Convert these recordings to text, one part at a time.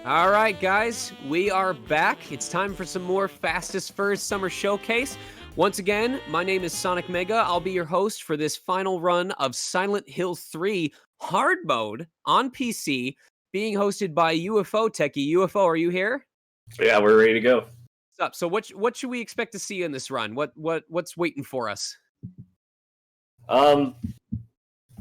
All right, guys, we are back. It's time for some more Fastest Furs Summer Showcase. Once again, my name is Sonic Mega. I'll be your host for this final run of Silent Hill 3 Hard Mode on PC, being hosted by ufotekkie. UFO, are you here? Yeah, we're ready to go. What's up? So, what should we expect to see in this run? What's waiting for us?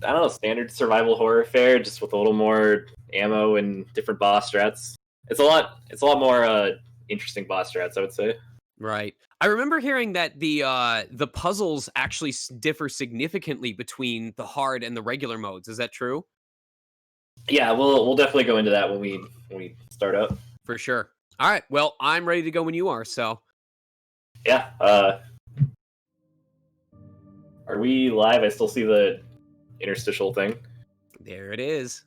I don't know, standard survival horror fare, just with a little more ammo and different boss strats. It's a lot more interesting boss strats, I would say. Right. I remember hearing that the puzzles actually differ significantly between the hard and the regular modes. Is that true? Yeah, we'll definitely go into that when we start up. For sure. All right. Well, I'm ready to go when you are. So, Yeah. Are we live? I still see the interstitial thing. there it is.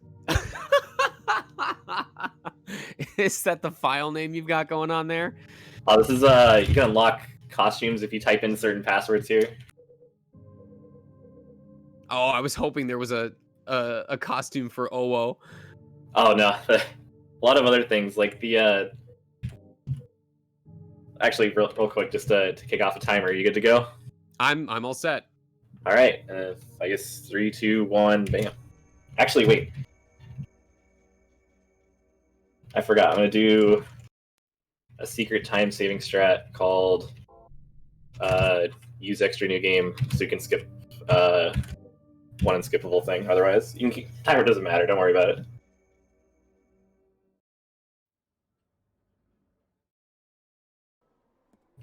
Is that the file name you've got going on there? This is you can unlock costumes if you type in certain passwords here. Oh, I was hoping there was a costume for Owo. Oh no, a lot of other things like the. Actually, real quick, just to kick off a timer. Are you good to go? I'm all set. All right. I guess 3, 2, 1, bam. Actually, wait. I forgot. I'm gonna do a secret time-saving strat called use extra new game, so you can skip one unskippable thing. Otherwise, you can timer doesn't matter. Don't worry about it.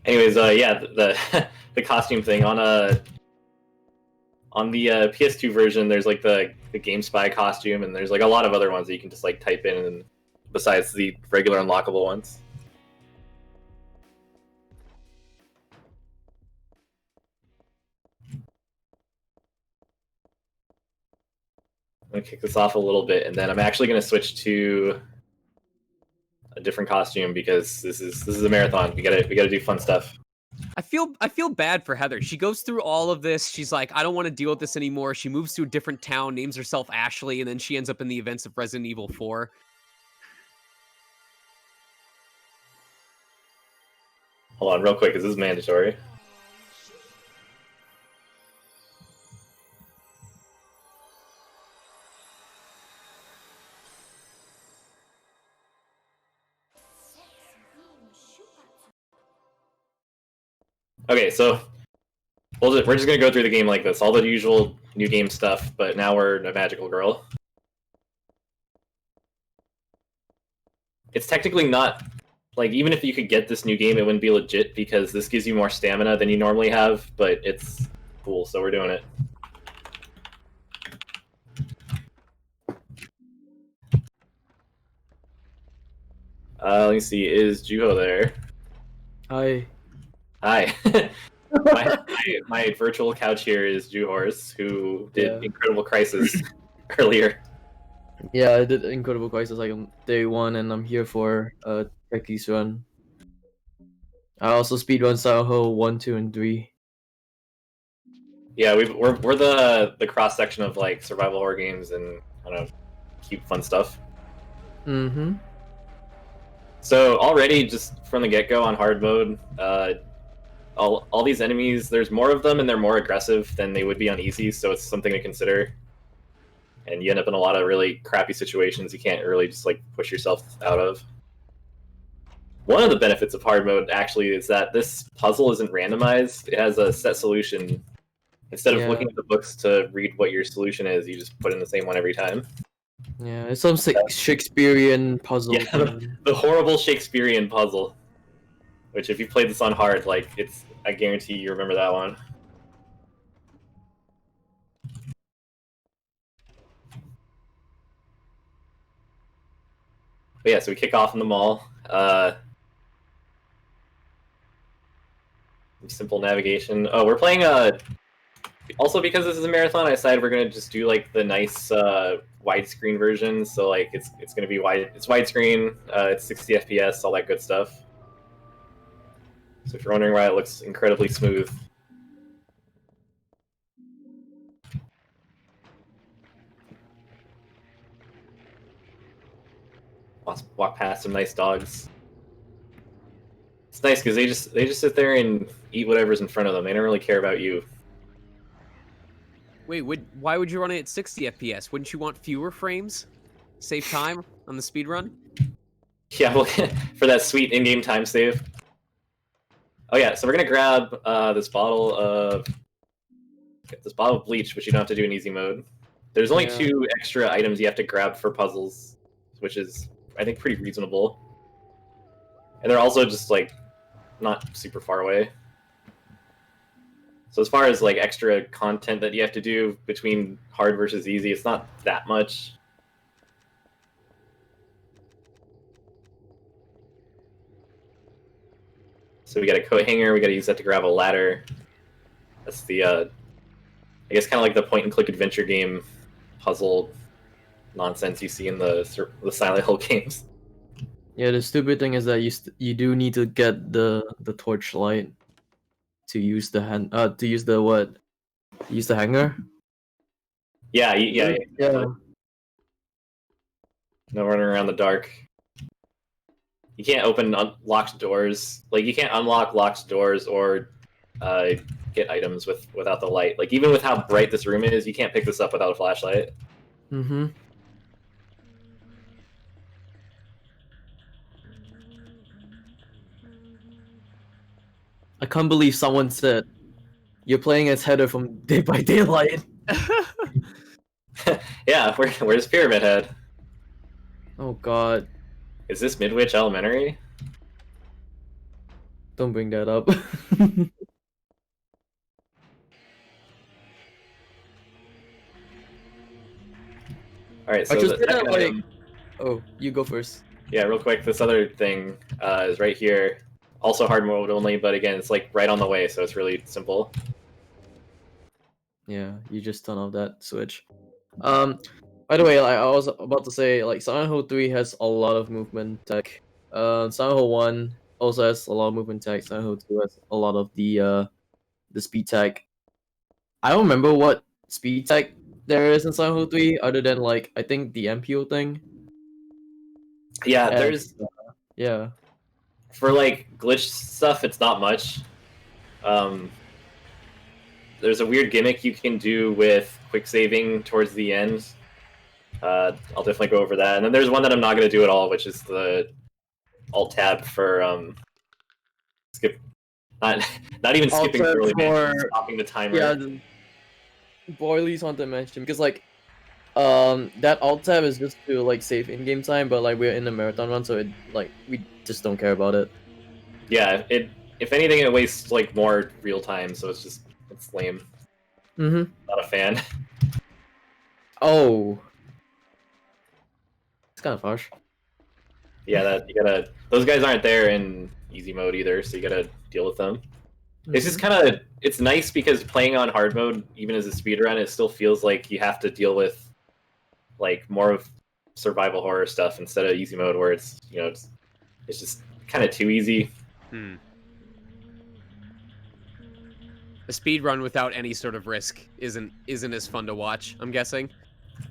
Anyways, yeah, the the costume thing on the PS2 version, there's like the Game Spy costume, and there's like a lot of other ones that you can just like type in, and besides the regular unlockable ones. I'm gonna kick this off a little bit, and then I'm actually gonna switch to a different costume because this is a marathon. We gotta do fun stuff. I feel bad for Heather. She goes through all of this. She's like, I don't want to deal with this anymore. She moves to a different town, names herself Ashley, and then she ends up in the events of Resident Evil 4. Hold on, real quick. This is mandatory. Okay, so we're just gonna go through the game like this. All the usual new game stuff, but now we're a magical girl. It's technically not like, even if you could get this new game, it wouldn't be legit because this gives you more stamina than you normally have, but it's cool, so we're doing it. Let me see. Is Juho there? Hi. Hi. my virtual couch here is Juhorse, who did Incredible Crisis earlier. Yeah, I did Incredible Crisis like on day 1, and I'm here for Tekkie's run. I also speedrun Silent Hill 1, 2, and 3. Yeah, we're the cross section of like survival horror games and I don't know, cute fun stuff. Mm-hmm. So already, just from the get-go on hard mode, all these enemies, there's more of them and they're more aggressive than they would be on easy, so it's something to consider. And you end up in a lot of really crappy situations you can't really just like push yourself out of. One of the benefits of hard mode actually is that this puzzle isn't randomized. It has a set solution. Instead of looking at the books to read what your solution is, you just put in the same one every time. Yeah, it's some Shakespearean puzzle. Yeah, the horrible Shakespearean puzzle. Which, if you played this on hard, like, I guarantee you remember that one. But yeah, so we kick off in the mall. Simple navigation. Oh, we're playing also, because this is a marathon, I decided we're gonna just do like the nice widescreen version. So like it's gonna be it's widescreen, it's 60 FPS, all that good stuff. So if you're wondering why it looks incredibly smooth. Walk past some nice dogs. It's nice because they just sit there and eat whatever's in front of them. They don't really care about you. Wait, why would you run it at 60 FPS? Wouldn't you want fewer frames? Save time on the speed run? Yeah, well, for that sweet in-game time save. Oh yeah, so we're gonna grab this bottle of bleach, which you don't have to do in easy mode. There's only 2 extra items you have to grab for puzzles, which is I think pretty reasonable. And they're also just like not super far away. So as far as like extra content that you have to do between hard versus easy, it's not that much. So we got a coat hanger, we got to use that to grab a ladder. That's the, I guess kind of like the point-and-click adventure game puzzle nonsense you see in the Silent Hill games. Yeah, the stupid thing is that you do need to get the torchlight to use the hanger. Yeah. Yeah. No running around the dark. You can't open locked doors. Like you can't unlock locked doors or get items without the light. Like even with how bright this room is, you can't pick this up without a flashlight. Mm-hmm. I can't believe someone said you're playing as Heather from Dead by Daylight. Yeah, where's Pyramid Head? Oh god. Is this Midwich Elementary? Don't bring that up. Alright, so I just the didn't second like. item- Oh, you go first. yeah, real quick, this other thing is right here. Also hard mode only, but again, it's like right on the way, so it's really simple. Yeah, you just turn off that switch. By the way, like I was about to say, like Silent Hill 3 has a lot of movement tech. Silent Hill 1 also has a lot of movement tech. Silent Hill 2 has a lot of the speed tech. I don't remember what speed tech there is in Silent Hill 3 other than like I think the MPO thing. Yeah, And, there's yeah. for like glitch stuff, it's not much. There's a weird gimmick you can do with quick saving towards the end. I'll definitely go over that. And then there's one that I'm not going to do at all, which is the Alt Tab for skip. Not even Alt skipping tab early for- stopping the timer. Yeah, Boyley's want to mention because like that alt tab is just to like save in-game time, but like we're in the marathon run, so it like we just don't care about it. Yeah, if anything, it wastes like more real time, so it's lame. Mm-hmm. Not a fan. Oh, it's kind of harsh. Yeah, that you gotta. Those guys aren't there in easy mode either, so you gotta deal with them. It's just kind of it's nice because playing on hard mode, even as a speedrun, it still feels like you have to deal with like more of survival horror stuff instead of easy mode, where it's it's just kind of too easy. A speed run without any sort of risk isn't as fun to watch, I'm guessing.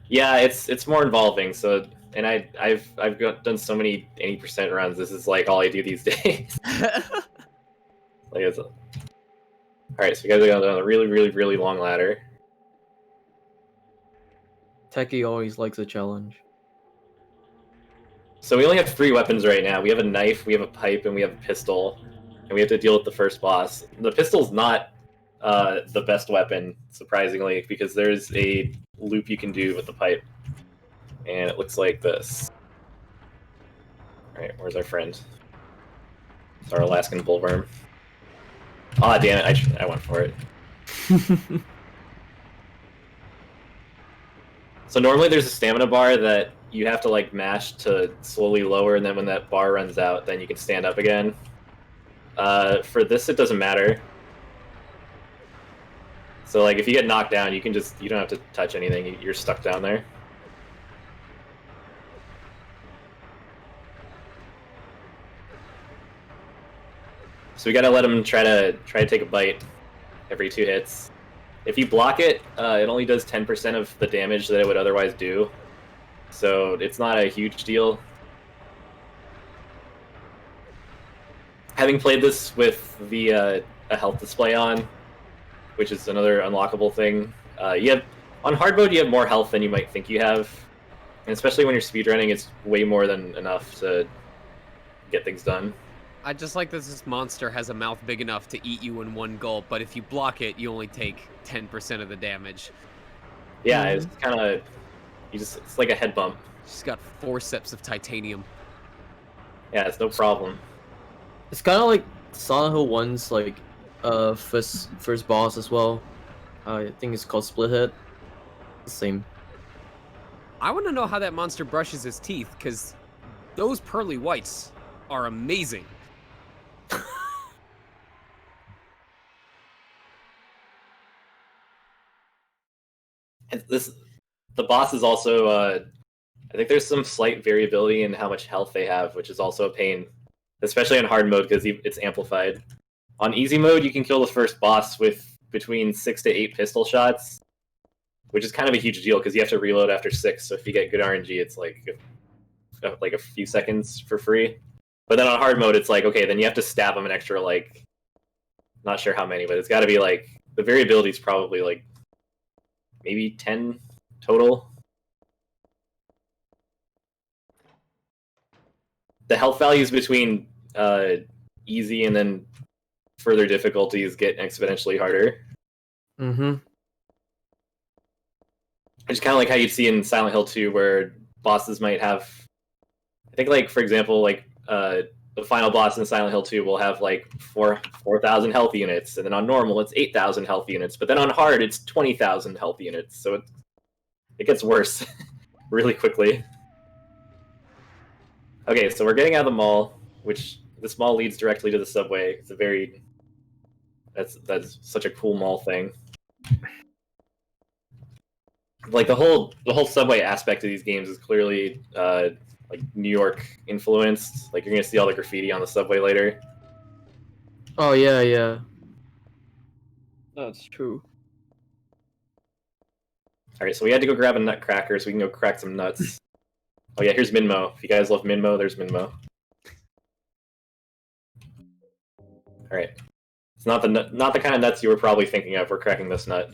Yeah, it's more involving. So, and I've done so many 80% runs. This is like all I do these days. Like it's all right. So you guys are going down a really long ladder. Techie always likes a challenge. So we only have 3 weapons right now. We have a knife, we have a pipe, and we have a pistol. And we have to deal with the first boss. The pistol's not the best weapon, surprisingly, because there's a loop you can do with the pipe. And it looks like this. Alright, where's our friend? It's our Alaskan bullworm. Aw, damn it, I went for it. So normally there's a stamina bar that you have to like mash to slowly lower, and then when that bar runs out, then you can stand up again. For this, it doesn't matter. So like if you get knocked down, you don't have to touch anything. You're stuck down there. So we gotta let him try to take a bite every 2 hits. If you block it, it only does 10% of the damage that it would otherwise do. So it's not a huge deal. having played this with the a health display on, which is another unlockable thing, you have on hard mode you have more health than you might think you have, and especially when you're speedrunning, it's way more than enough to get things done. I just like that this monster has a mouth big enough to eat you in one gulp, but if you block it, you only take 10% of the damage. Yeah, it's kind of it's like a head bump. She's got forceps of titanium. Yeah, it's no problem. It's kind of like Silent Hill 1's like first boss as well. I think it's called Splithead. The same. I want to know how that monster brushes his teeth, because those pearly whites are amazing. The boss is also I think there's some slight variability in how much health they have, which is also a pain, especially on hard mode because it's amplified. On easy mode, you can kill the first boss with between 6 to 8 pistol shots, which is kind of a huge deal because you have to reload after 6. So if you get good RNG, it's like a few seconds for free. But then on hard mode, it's like, okay, then you have to stab them an extra, like, not sure how many, but it's got to be like, the variability is probably like maybe 10 total. The health values between easy and then further difficulties get exponentially harder. Mm-hmm. It's kind of like how you'd see in Silent Hill 2, where bosses might have, I think, like, for example, like, the final boss in Silent Hill 2 will have, like, 4,000 health units, and then on normal it's 8,000 health units, but then on hard it's 20,000 health units, so it gets worse really quickly. Okay, so we're getting out of the mall, which this mall leads directly to the subway. It's a very... That's such a cool mall thing. Like the whole subway aspect of these games is clearly like New York influenced. Like you're gonna see all the graffiti on the subway later. Oh yeah. That's true. All right, so we had to go grab a nutcracker so we can go crack some nuts. Oh yeah, here's Minmo. If you guys love Minmo, there's Minmo. All right, it's not the kind of nuts you were probably thinking of. We're cracking this nut.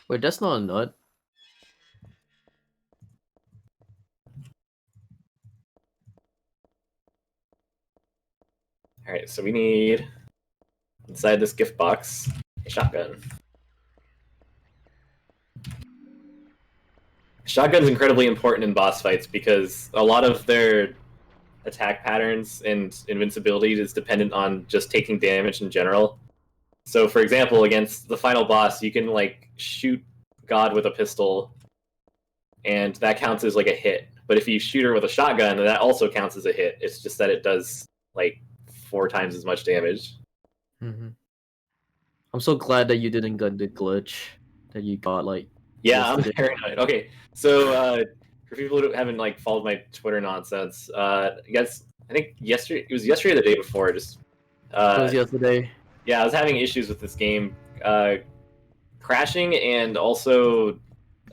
Wait, that's not a nut. All right, so we need inside this gift box a shotgun. Shotgun's incredibly important in boss fights because a lot of their attack patterns and invincibility is dependent on just taking damage in general. So, for example, against the final boss, you can like shoot God with a pistol, and that counts as like a hit. But if you shoot her with a shotgun, that also counts as a hit. It's just that it does like 4 times as much damage. Mm-hmm. I'm so glad that you didn't get the glitch that you got like. Yeah, I'm yesterday. paranoid. Okay, so for people who haven't like followed my Twitter nonsense, I think yesterday it was yesterday or the day before. Just It was yesterday. yeah, I was having issues with this game, crashing and also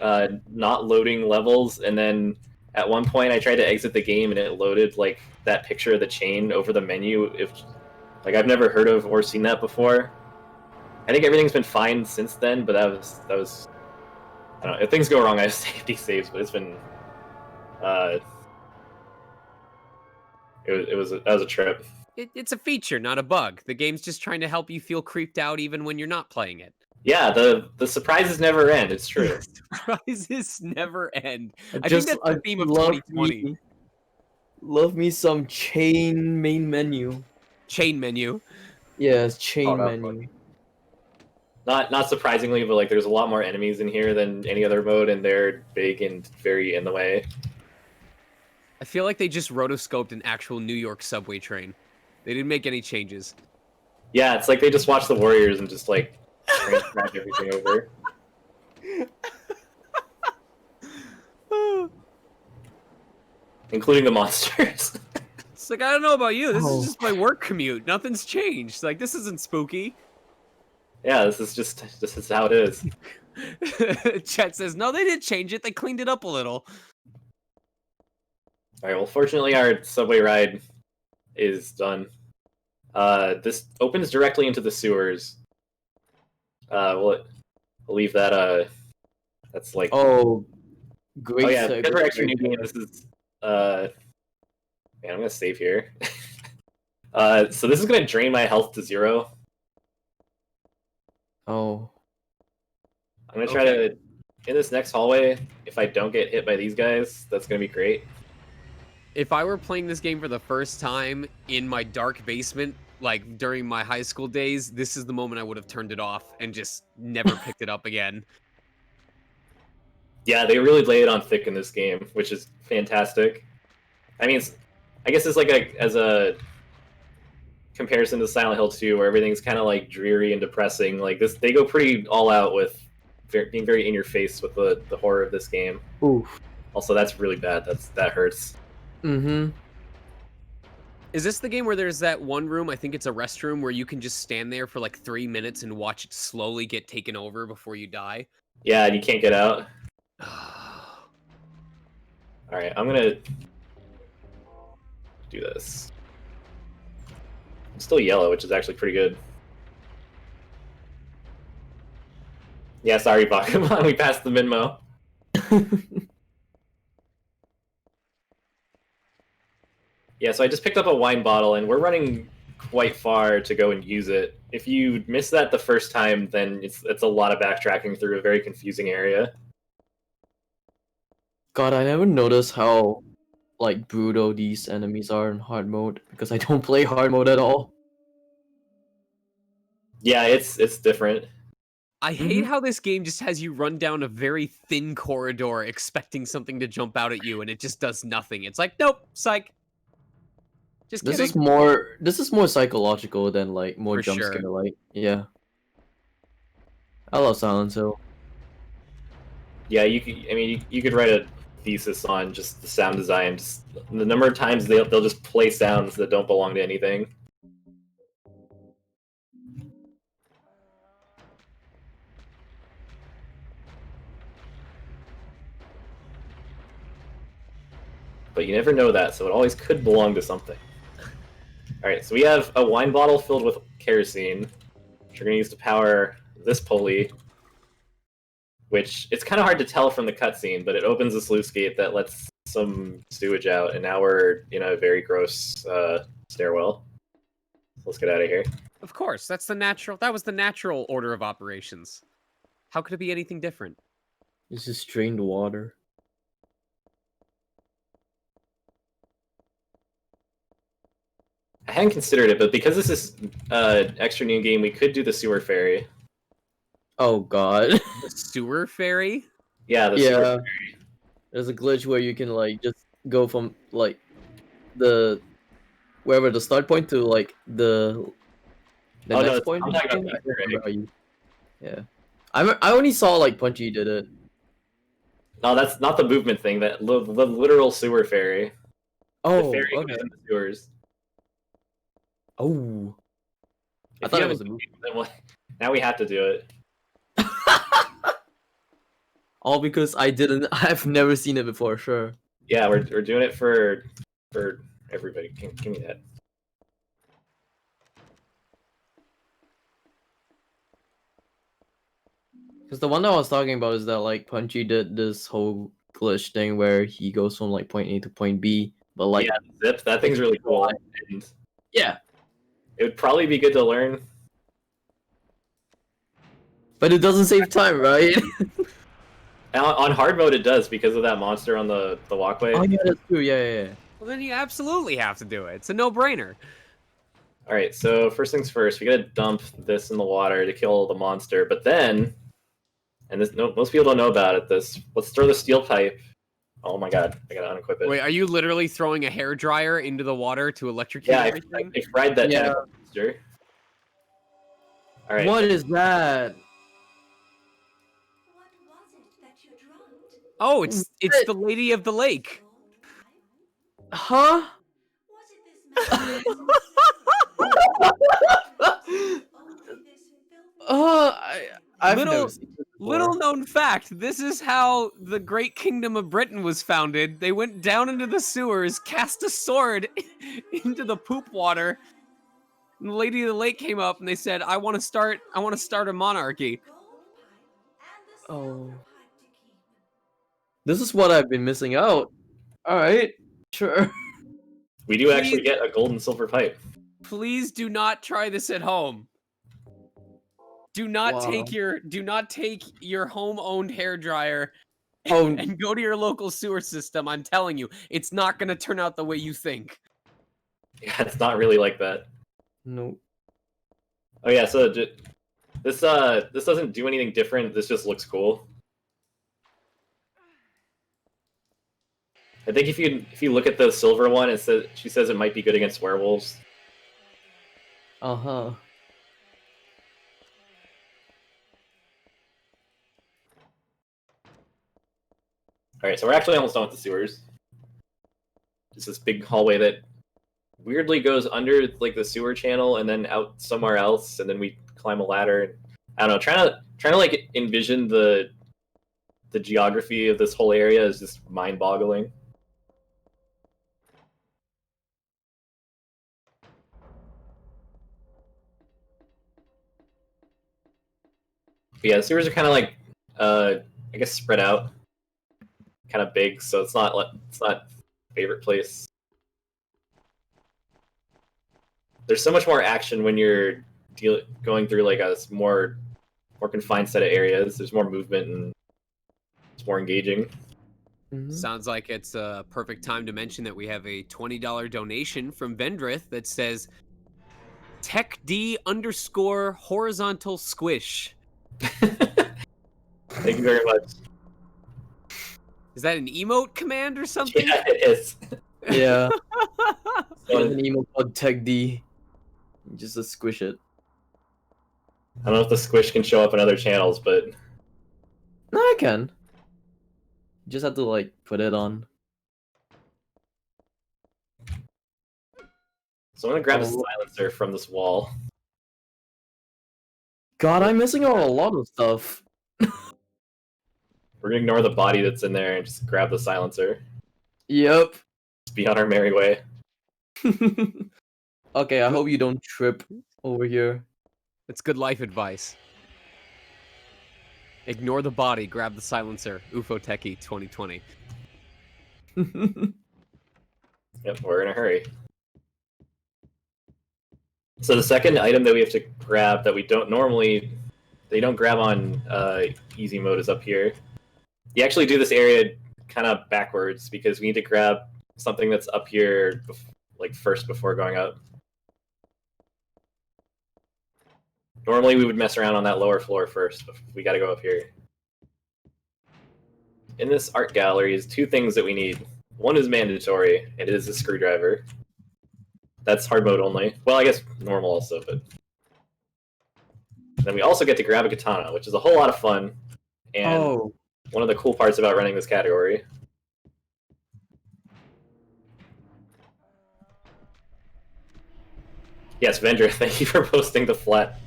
not loading levels. And then at one point, I tried to exit the game and it loaded like that picture of the chain over the menu. If like I've never heard of or seen that before. I think everything's been fine since then, but that was. I don't know, if things go wrong, I have safety saves, but it's been, that was a trip. It's a feature, not a bug. The game's just trying to help you feel creeped out even when you're not playing it. Yeah, the surprises never end. It's true. Surprises never end. I Just think that's the theme of love 2020. Love me some chain main menu. Chain menu. Yes, chain Oh, that's menu. funny. Not surprisingly, but like there's a lot more enemies in here than any other mode, and they're big and very in the way. I feel like they just rotoscoped an actual New York subway train. They didn't make any changes. Yeah, it's like they just watch the Warriors and just like transcribe everything over. Including the monsters. It's like, I don't know about you. This Oh. is just my work commute. Nothing's changed. Like, this isn't spooky. Yeah, this is how it is. Chet says, no, they did change it. They cleaned it up a little. All right. Well, fortunately, our subway ride is done. This opens directly into the sewers. We'll leave that. That's like. Oh, great. Oh yeah, segue, because we're extra great newbie. segue. This is. Man, I'm gonna save here. So this is gonna drain my health to 0. Oh, I'm gonna try to in this next hallway. If I don't get hit by these guys, that's gonna be great. If I were playing this game for the first time in my dark basement, like during my high school days, this is the moment I would have turned it off and just never picked it up again. Yeah, they really lay it on thick in this game, which is fantastic. I mean, I guess it's like as a comparison to Silent Hill 2, where everything's kind of like dreary and depressing. Like this, they go pretty all out with being very in your face with the horror of this game. oof. Also, that's really bad. That hurts. Mm-hmm. Is this the game where there's that one room, I think it's a restroom, where you can just stand there for like 3 minutes and watch it slowly get taken over before you die? Yeah, and you can't get out. All right, I'm gonna do this. I'm still yellow, which is actually pretty good. Yeah, sorry, Pokemon. We passed the Minmo. Yeah, so I just picked up a wine bottle, and we're running quite far to go and use it. If you miss that the first time, then it's a lot of backtracking through a very confusing area. God, I never noticed how like brutal these enemies are in hard mode because I don't play hard mode at all. Yeah, it's different. I hate how this game just has you run down a very thin corridor expecting something to jump out at you, and it just does nothing. It's like, nope, psych. Just This kidding. is more psychological than like more For jump sure. scare like yeah. I love Silent Hill. Yeah, you could write a thesis on just the sound design, just the number of times they'll just play sounds that don't belong to anything. But you never know that, so it always could belong to something. Alright, so we have a wine bottle filled with kerosene, which we're going to use to power this pulley, which it's kind of hard to tell from the cutscene, but it opens a sluice gate that lets some sewage out, and now we're in a very gross stairwell. So let's get out of here. Of course, that was the natural order of operations. How could it be anything different? It's just drained water. I hadn't considered it, but because this is extra new game, we could do the sewer ferry. Oh god. The sewer fairy? Yeah, the sewer Yeah. ferry. There's a glitch where you can like just go from like the wherever the start point to like the Oh, no, next point. I'm talking about I the don't Easter remember egg. how you- Yeah. I only saw like Punchy did it. No, that's not the movement thing. That the literal sewer ferry. The Oh, ferry okay. goes in the sewers. Oh. I If thought you it was a haven't- movie. then now we have to do it. All because I've never seen it before, sure. Yeah, we're doing it for everybody. Give me that. Because the one that I was talking about is that like Punchy did this whole glitch thing where he goes from like point A to point B, but like Yeah, zip. That thing's really cool. And yeah, it would probably be good to learn. but it doesn't save time, right? On hard mode, it does because of that monster on the walkway. Oh yeah, that's true. Yeah. Well, then you absolutely have to do it. It's a no-brainer. All right, so first things first, we gotta dump this in the water to kill the monster. But then, and this most people don't know about it. Let's throw the steel pipe. Oh my god, I gotta unequip it. Wait, are you literally throwing a hairdryer into the water to electrocute Yeah, everything? I fried that Yeah. tentacle monster. All right. What is that? What was it that you dropped? Oh, it's the Lady of the Lake. Huh? Was it this man? Only this filthy I've Little- never seen this before. Little known fact, this is how the great kingdom of Britain was founded. They went down into the sewers, cast a sword into the poop water, And the Lady of the Lake came up and they said, I want to start a monarchy. Gold pipe and the Oh. silver pipe to keep. This is what I've been missing out. Alright, sure. We do actually Please- get a gold and silver pipe. Please do not try this at home. Do not Wow. take your home-owned hairdryer Oh, and go to your local sewer system. I'm telling you, it's not going to turn out the way you think. Yeah, it's not really like that. no. Oh yeah, so this doesn't do anything different. This just looks cool. I think if you look at the silver one, she says it might be good against werewolves. Uh-huh. All right, so we're actually almost done with the sewers. It's this big hallway that weirdly goes under like the sewer channel and then out somewhere else, and then we climb a ladder. I don't know, trying to like envision the geography of this whole area is just mind-boggling. But yeah, the sewers are kind of like I guess spread out, kind of big, so it's not favorite place. There's so much more action when you're going through like a more confined set of areas. There's more movement and it's more engaging. Mhm. Sounds like it's a perfect time to mention that we have a $20 donation from Vendrith that says TechD_horizontal squish. Thank you very much. Is that an emote command or something? Yeah, it is. Yeah. So, There's an email called TechD. Just to squish it. I don't know if the squish can show up in other channels, but No, I can. You just have to like put it on. so I'm gonna grab a Oh. silencer from this wall. God, I'm missing out on a lot of stuff. We're gonna ignore the body that's in there and just grab the silencer. Yep. Just be on our merry way. Okay, I hope you don't trip over here. It's good life advice. Ignore the body, grab the silencer. ufotekkie 2020. Yep, we're in a hurry. So the second item that we have to grab that we don't grab on easy mode is up here. You actually do this area kind of backwards because we need to grab something that's up here like first before going up. Normally we would mess around on that lower floor first, but we got to go up here. In this art gallery is two things that we need. One is mandatory, and it is a screwdriver. That's hard mode only. Well, I guess normal also, but... Then we also get to grab a katana, which is a whole lot of fun, and Oh. one of the cool parts about running this category. Yes, Vendra, thank you for posting the flat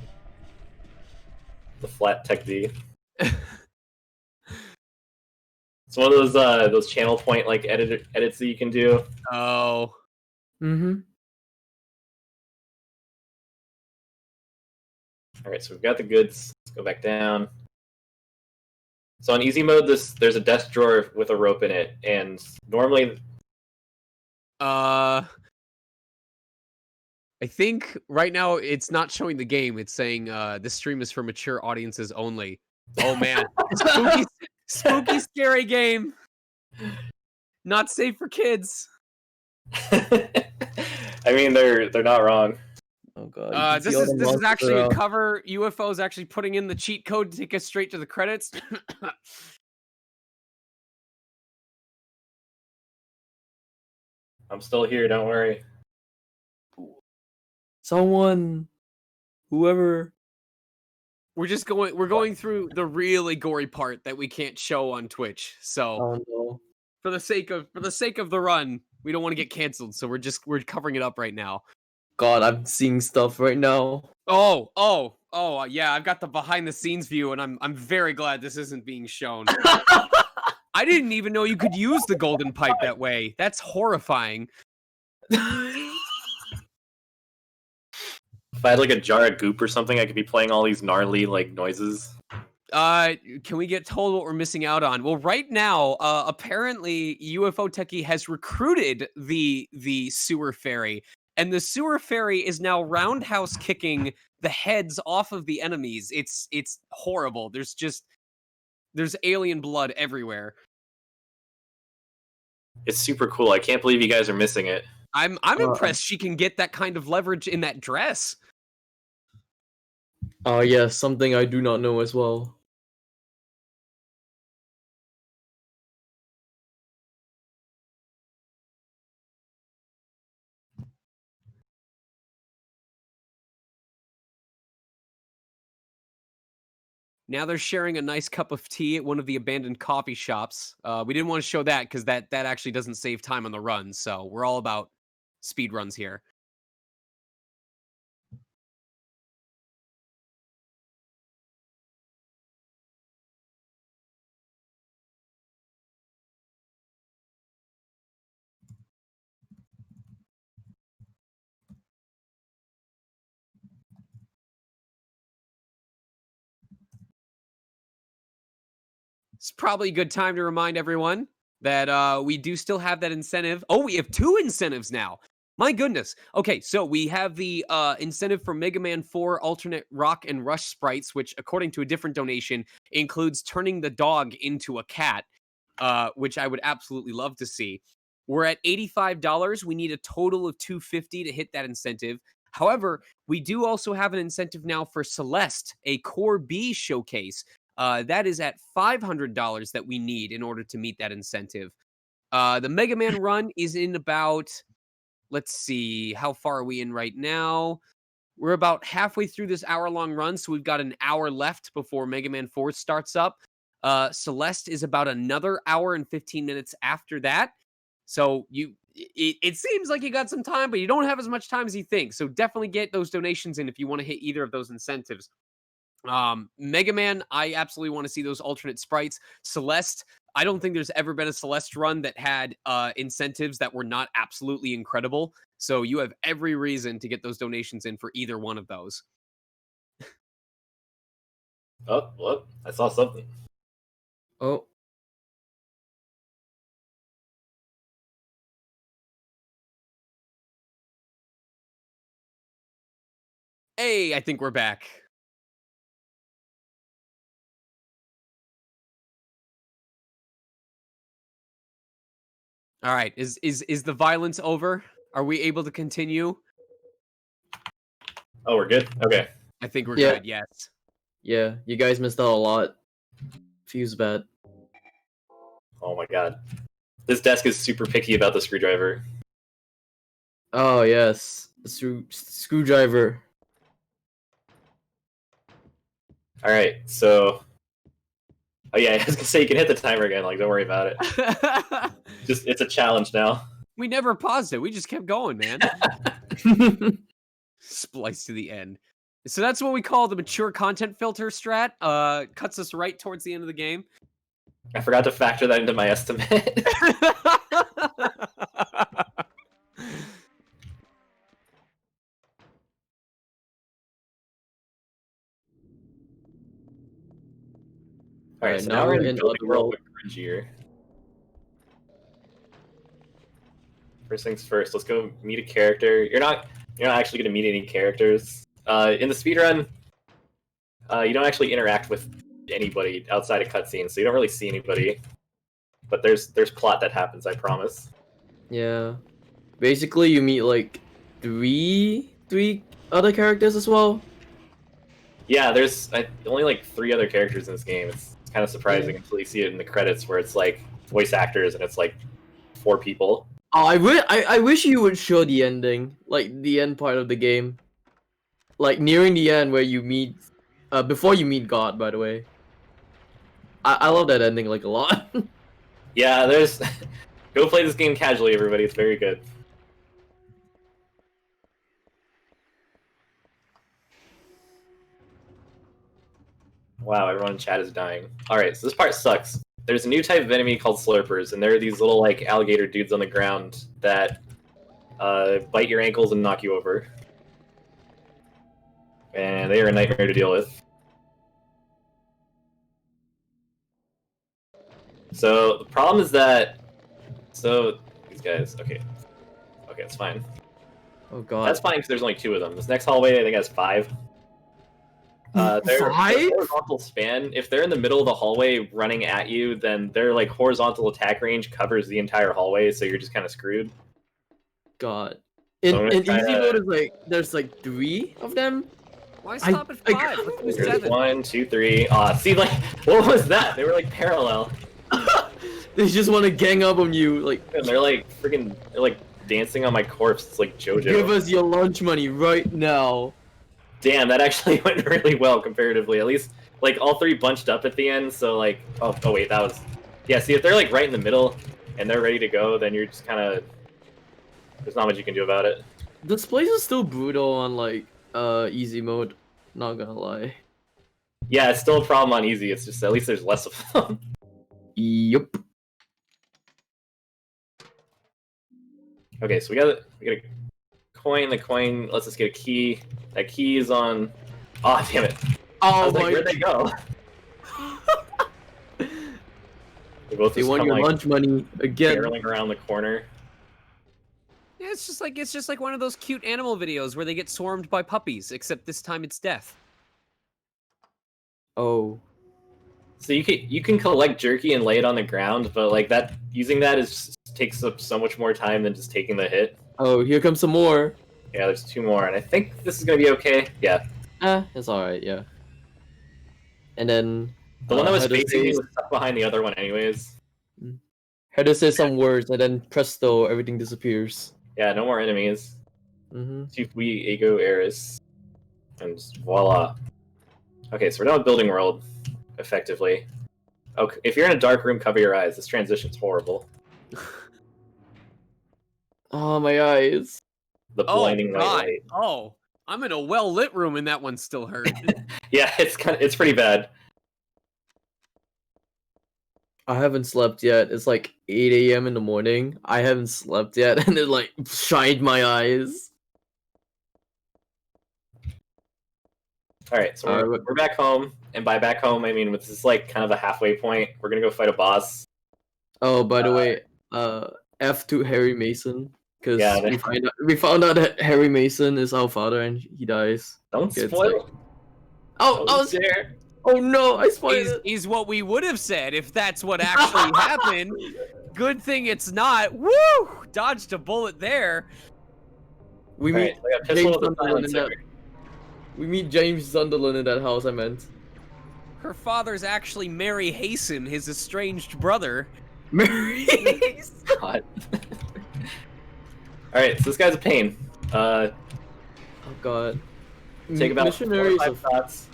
tech D. It's one of those channel point like edits that you can do. Oh. Mm-hmm. All right, so we've got the goods. Let's go back down. So on easy mode, there's a desk drawer with a rope in it, and normally, I think right now it's not showing the game. It's saying this stream is for mature audiences only. Oh man, spooky, scary game. Not safe for kids. I mean they're not wrong. Oh god. you can This see all is the this is monsters actually a around. cover. UFO is actually putting in the cheat code to take us straight to the credits. I'm still here. Don't worry. Someone, whoever. We're going through the really gory part that we can't show on Twitch. So Oh no. for the sake of the run, we don't want to get canceled. So we're covering it up right now. God, I'm seeing stuff right now. Oh, yeah, I've got the behind the scenes view, and I'm very glad this isn't being shown. I didn't even know you could use the golden pipe that way. That's horrifying. If I had like a jar of goop or something, I could be playing all these gnarly like noises. Can we get told what we're missing out on? Well, right now, apparently ufotekkie has recruited the sewer fairy, and the sewer fairy is now roundhouse kicking the heads off of the enemies. It's horrible. There's alien blood everywhere. It's super cool. I can't believe you guys are missing it. I'm impressed she can get that kind of leverage in that dress. Yes, something I do not know as well. Now they're sharing a nice cup of tea at one of the abandoned coffee shops. We didn't want to show that because that actually doesn't save time on the run. So we're all about speed runs here. It's probably a good time to remind everyone that we do still have that incentive. Oh, we have 2 incentives now. My goodness. Okay, so we have the incentive for Mega Man 4 alternate rock and rush sprites, which, according to a different donation, includes turning the dog into a cat, which I would absolutely love to see. We're at $85. We need a total of $250 to hit that incentive. However, we do also have an incentive now for Celeste, a Core B showcase. That is at $500 that we need in order to meet that incentive. The Mega Man run is in about, let's see, how far are we in right now? We're about halfway through this hour-long run, so we've got an hour left before Mega Man 4 starts up. Celeste is about another hour and 15 minutes after that. So it seems like you got some time, but you don't have as much time as you think. So definitely get those donations in if you want to hit either of those incentives. Mega Man, I absolutely want to see those alternate sprites. Celeste, I don't think there's ever been a Celeste run that had incentives that were not absolutely incredible. So you have every reason to get those donations in for either one of those. Oh, what? I saw something. Oh, Hey, I think we're back. All right, is the violence over? Are we able to continue? Oh, we're good? Okay. I think we're Yeah. good. Yes. yeah, you guys missed out a lot. Feels bad. Oh my god. This desk is super picky about the screwdriver. Oh yes, the screwdriver. Alright, so... Oh yeah, I was gonna say you can hit the timer again, like, don't worry about it. Just, it's a challenge now. We never paused it. We just kept going, man. Splice to the end. So that's what we call the mature content filter strat. Cuts us right towards the end of the game. I forgot to factor that into my estimate. Alright, so now we're in Building World with cringier. First things first, let's go meet a character. You're not actually gonna meet any characters. In the speedrun, you don't actually interact with anybody outside of cutscenes, so you don't really see anybody. But there's plot that happens, I promise. Yeah. Basically, you meet like three other characters as well. Yeah, there's only like 3 other characters in this game. It's kind of surprising until you see it in the credits where it's like voice actors and it's like 4 people. Oh, I wish you would show the ending, like the end part of the game, like nearing the end where you meet, before you meet God. By the way, I love that ending like a lot. Yeah, there's. Go play this game casually, everybody. It's very good. Wow, everyone in chat is dying. Alright, so this part sucks. There's a new type of enemy called Slurpers, and they're these little, like, alligator dudes on the ground that bite your ankles and knock you over. and they are a nightmare to deal with. So the problem is that these guys. Okay, it's fine. Oh god. That's fine because there's only 2 of them. This next hallway, I think, has 5. Their 5? horizontal span. If they're in the middle of the hallway running at you, then their like horizontal attack range covers the entire hallway, so you're just kind of screwed. God. So I'm In gonna easy try to- mode is like there's like 3 of them. Why stop at I 5? Let's do There's 7. 1, 2, 3. See, like, what was that? They were like parallel, They just want to gang up on you. Like, and they're like freaking, they're like dancing on my corpse. It's like JoJo. give us your lunch money right now. Damn, that actually went really well comparatively. At least, like, all 3 bunched up at the end, so, like... Oh, wait, that was... Yeah, see, if they're, like, right in the middle, and they're ready to go, then you're just kind of... There's not much you can do about it. This place is still brutal on like easy mode. Not gonna lie. Yeah, it's still a problem on easy, it's just at least there's less of them. Yup. Okay, so we got a coin. The coin lets us get a key. That key is on... Oh, damn it. I Oh was like, my! where'd they go? They both They just want come, your like, lunch money again. barreling around the corner. Yeah, it's just like one of those cute animal videos where they get swarmed by puppies, except this time it's death. Oh. So you can collect jerky and lay it on the ground, but like that using that takes up so much more time than just taking the hit. Oh, here comes some more. Yeah, there's 2 more, and I think this is gonna be okay. Yeah, It's alright, yeah. And then the one that was Heather facing me says- was stuck behind the other one, anyways. Heather says some words, and then presto, everything disappears. Yeah, no more enemies. Mm-hmm. We ego eris, and voila. Okay, so we're done with building world, effectively. Okay, if you're in a dark room, cover your eyes. This transition's horrible. Oh, my eyes. The Oh blinding white god! light. Oh, I'm in a well-lit room and that one still hurt. Yeah, it's pretty bad. I haven't slept yet. It's like 8 a.m. in the morning. I haven't slept yet, and it like shined my eyes. All right, so Alright, we're back home, and by back home I mean this is like kind of a halfway point. We're gonna go fight a boss. Oh, by the way, F to Harry Mason, because Yeah, we found out that Harry Mason is our father, and he dies. Don't It's spoil. Oh, Don't dare. oh no! I spoiled it. is what we would have said if that's what actually happened. Good thing it's not. Woo! Dodged a bullet there. We All meet right, so I got pistol James with a Sunderland in that. silencer. We meet James Sunderland in that house. I meant. Her father's actually Mary Hasten, his estranged brother. Mary. God. All right, so this guy's a pain. Oh god. Take about 4 or Missionaries 5 of shots,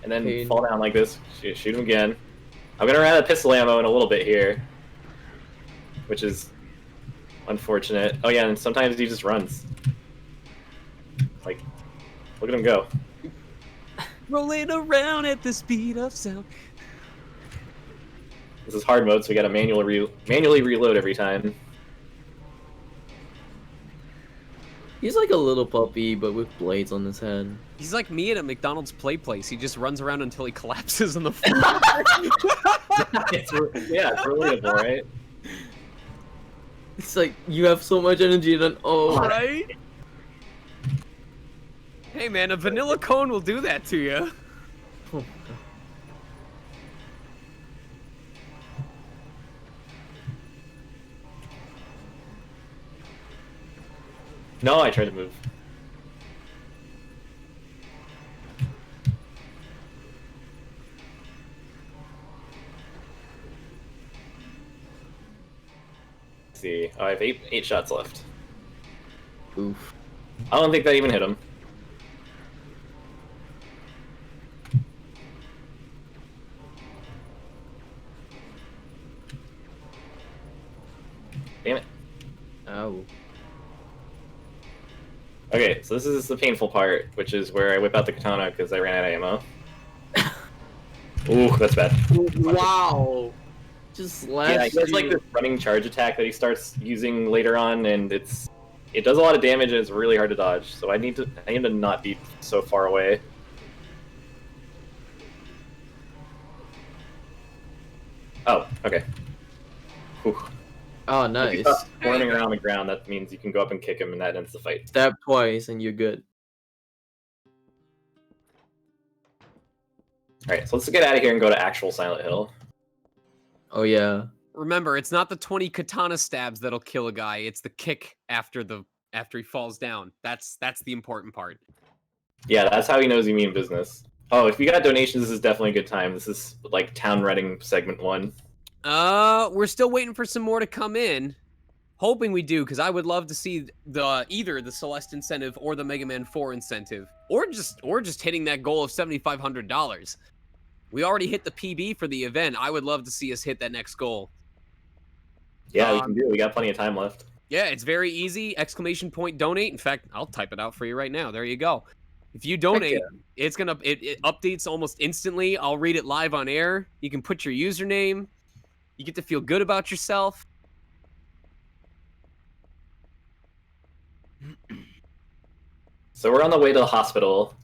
and then pain. fall down like this. Shoot him again. I'm gonna run out of pistol ammo in a little bit here, which is unfortunate. Oh yeah, and sometimes he just runs. Like, look at him go. Rolling around at the speed of sound. This is hard mode, so we gotta manually reload every time. He's like a little puppy, but with blades on his head. He's like me at a McDonald's play place. He just runs around until he collapses on the floor. It's relatable, right? It's like you have so much energy, and then oh. Right? Hey man, a vanilla cone will do that to you. Oh, No, I tried to move. Let's see. Oh, I have eight shots left. Oof. I don't think that even hit him. Damn it. Ow. Okay, so this is the painful part, which is where I whip out the katana because I ran out of ammo. Ooh, that's bad. Wow. Just Yeah, slashed he has you. like this running charge attack that he starts using later on, and it's It does a lot of damage and it's really hard to dodge. So I need to not be so far away. Oh, okay. Whew. Oh, If you nice. stop squirming around the ground, that means you can go up and kick him, and that ends the fight. Stab twice and you're good. Alright, so let's get out of here and go to actual Silent Hill. Oh yeah. Remember, it's not the 20 katana stabs that'll kill a guy. It's the kick after he falls down. That's the important part. Yeah, that's how he knows you mean business. Oh, if you got donations, this is definitely a good time. This is like town running segment 1. We're still waiting for some more to come in. Hoping we do, because I would love to see either the Celeste incentive or the Mega Man 4 incentive, or just hitting that goal of $7,500. We already hit the PB for the event. I would love to see us hit that next goal. Yeah, we can do it. We got plenty of time left. Yeah, it's very easy. ! Donate. In fact, I'll type it out for you right now. There you go. If you donate, it's gonna it updates almost instantly. I'll read it live on air. You can put your username. You get to feel good about yourself. So we're on the way to the hospital.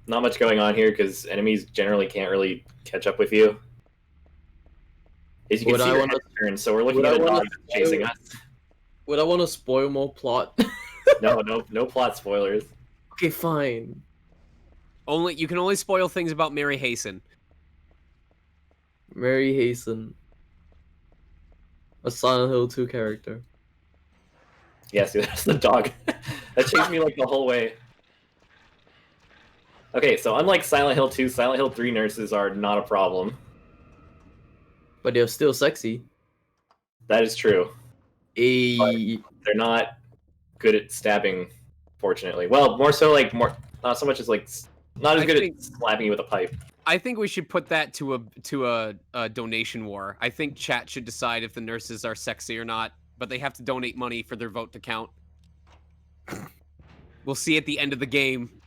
Not much going on here because enemies generally can't really catch up with you. As you can see, your head turns, so we're looking at a dog that's chasing us. Would I want to spoil more plot? No plot spoilers. Okay, fine. You can only spoil things about Mary Hasten. Mary Hasten. A Silent Hill 2 character. Yeah, see, that's the dog. That chased me like the whole way. Okay, so unlike Silent Hill 2, Silent Hill 3 nurses are not a problem. But they're still sexy. That is true. But they're not good at stabbing, fortunately. Well, not so much as not as good at slapping you with a pipe. I think we should put that to a donation war. I think chat should decide if the nurses are sexy or not, but they have to donate money for their vote to count. We'll see at the end of the game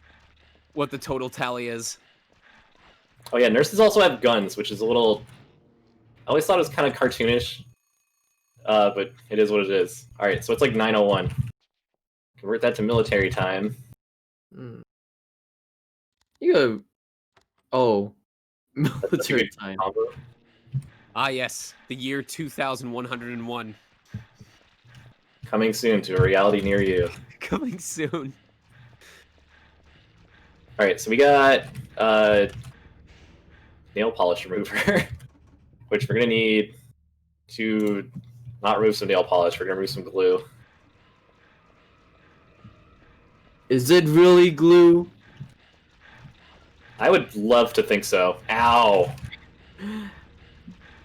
what the total tally is. Oh yeah, nurses also have guns, which is a little... I always thought it was kind of cartoonish, but it is what it is. Alright, so it's like 9:01. Convert that to military time. You go... Oh. Military time. Combo. Ah yes, the year 2101. Coming soon to a reality near you. Coming soon. Alright, so we got nail polish remover, which we're gonna need to not remove some nail polish, we're gonna remove some glue. Is it really glue? I would love to think so. Ow!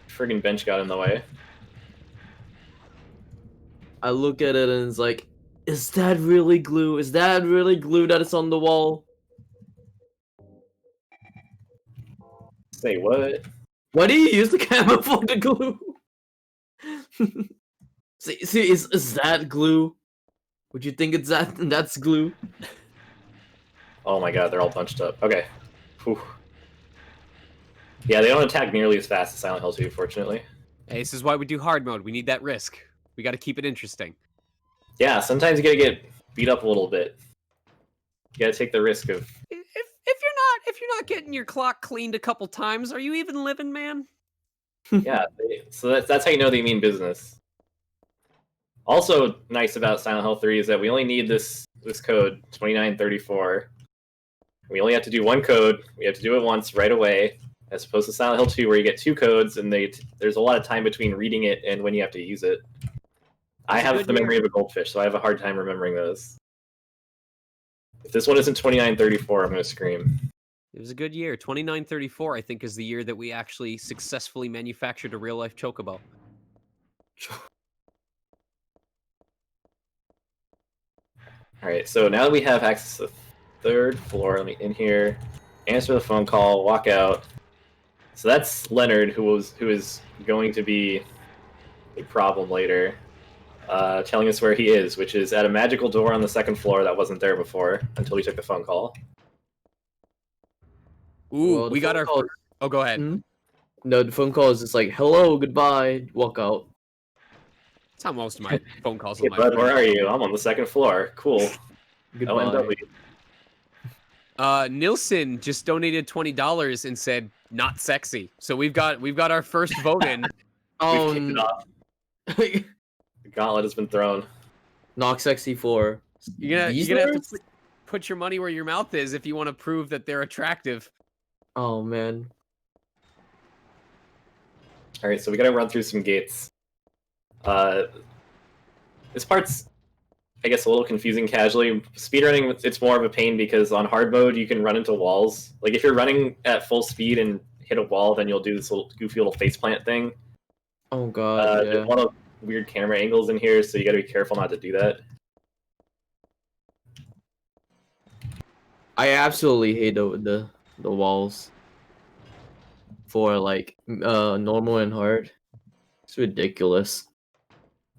Friggin' bench got in the way. I look at it and it's like, is that really glue? Is that really glue that is on the wall? Say what? Why do you use the camera for the glue? see, is that glue? Would you think it's that's glue? Oh my god, they're all bunched up. Okay. Whew. Yeah, they don't attack nearly as fast as Silent Hill 2, fortunately. Hey, this is why we do hard mode. We need that risk. We got to keep it interesting. Yeah, sometimes you gotta get beat up a little bit. You gotta take the risk of... If you're not getting your clock cleaned a couple times, are you even living, man? Yeah, so that's how you know they mean business. Also nice about Silent Hill 3 is that we only need this code, 2934. We only have to do one code. We have to do it once right away, as opposed to Silent Hill 2 where you get two codes and there's a lot of time between reading it and when you have to use it. I have the memory of a goldfish, so I have a hard time remembering those. If this one isn't 2934, I'm going to scream. It was a good year. 2934, I think, is the year that we actually successfully manufactured a real-life chocobo. Alright, so now that we have access to the third floor, let me in here, answer the phone call, walk out. So that's Leonard, who is going to be a problem later, telling us where he is, which is at a magical door on the second floor that wasn't there before, until we took the phone call. Ooh, Well, we got our... Oh, go ahead. Hmm? No, the phone call is just like, hello, goodbye, walk out. That's how most of my phone calls Hey, with my bud, where friends. are you? I'm on the second floor. Cool. Goodbye. OMW. Nilsson just donated $20 and said not sexy. So we've got our first vote in. We've kicked it off. The gauntlet has been thrown. Knock sexy for You're these gonna have to nerds? put your money where your mouth is if you want to prove that they're attractive. Oh man. All right, so we got to run through some gates. This part's, I guess, a little confusing casually. Speedrunning, it's more of a pain because on hard mode you can run into walls. Like if you're running at full speed and hit a wall, then you'll do this little goofy little faceplant thing. Oh god, yeah. There's a lot of weird camera angles in here, so you got to be careful not to do that. I absolutely hate the walls for like normal and hard. It's ridiculous.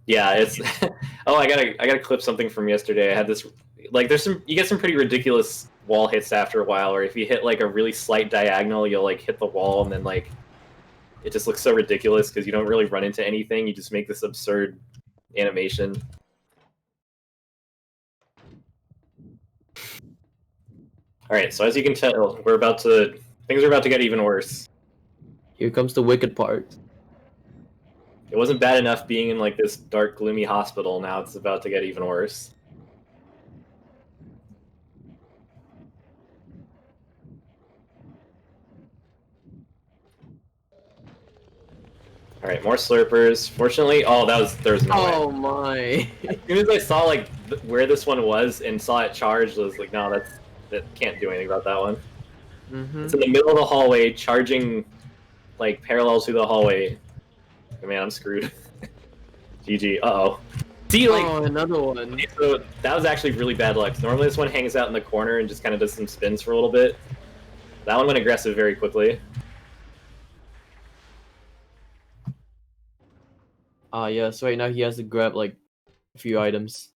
Yeah, it's. Oh, I gotta clip something from yesterday. I had this, like, you get some pretty ridiculous wall hits after a while, or if you hit like a really slight diagonal, you'll like hit the wall, and then like it just looks so ridiculous because you don't really run into anything. You just make this absurd animation. All right, so as you can tell, things are about to get even worse. Here comes the wicked part. It wasn't bad enough being in like this dark, gloomy hospital. Now it's about to get even worse. All right, more slurpers. Fortunately, oh, there's no way. Oh my. As soon as I saw like where this one was and saw it charged, I was like, no, that can't do anything about that one. Mm-hmm. It's in the middle of the hallway, charging like parallel to the hallway. Oh, man, I'm screwed. GG. Uh-oh. See, like, Oh, another one. so that was actually really bad luck. Normally this one hangs out in the corner and just kind of does some spins for a little bit. That one went aggressive very quickly. Yeah, so right now he has to grab like a few items.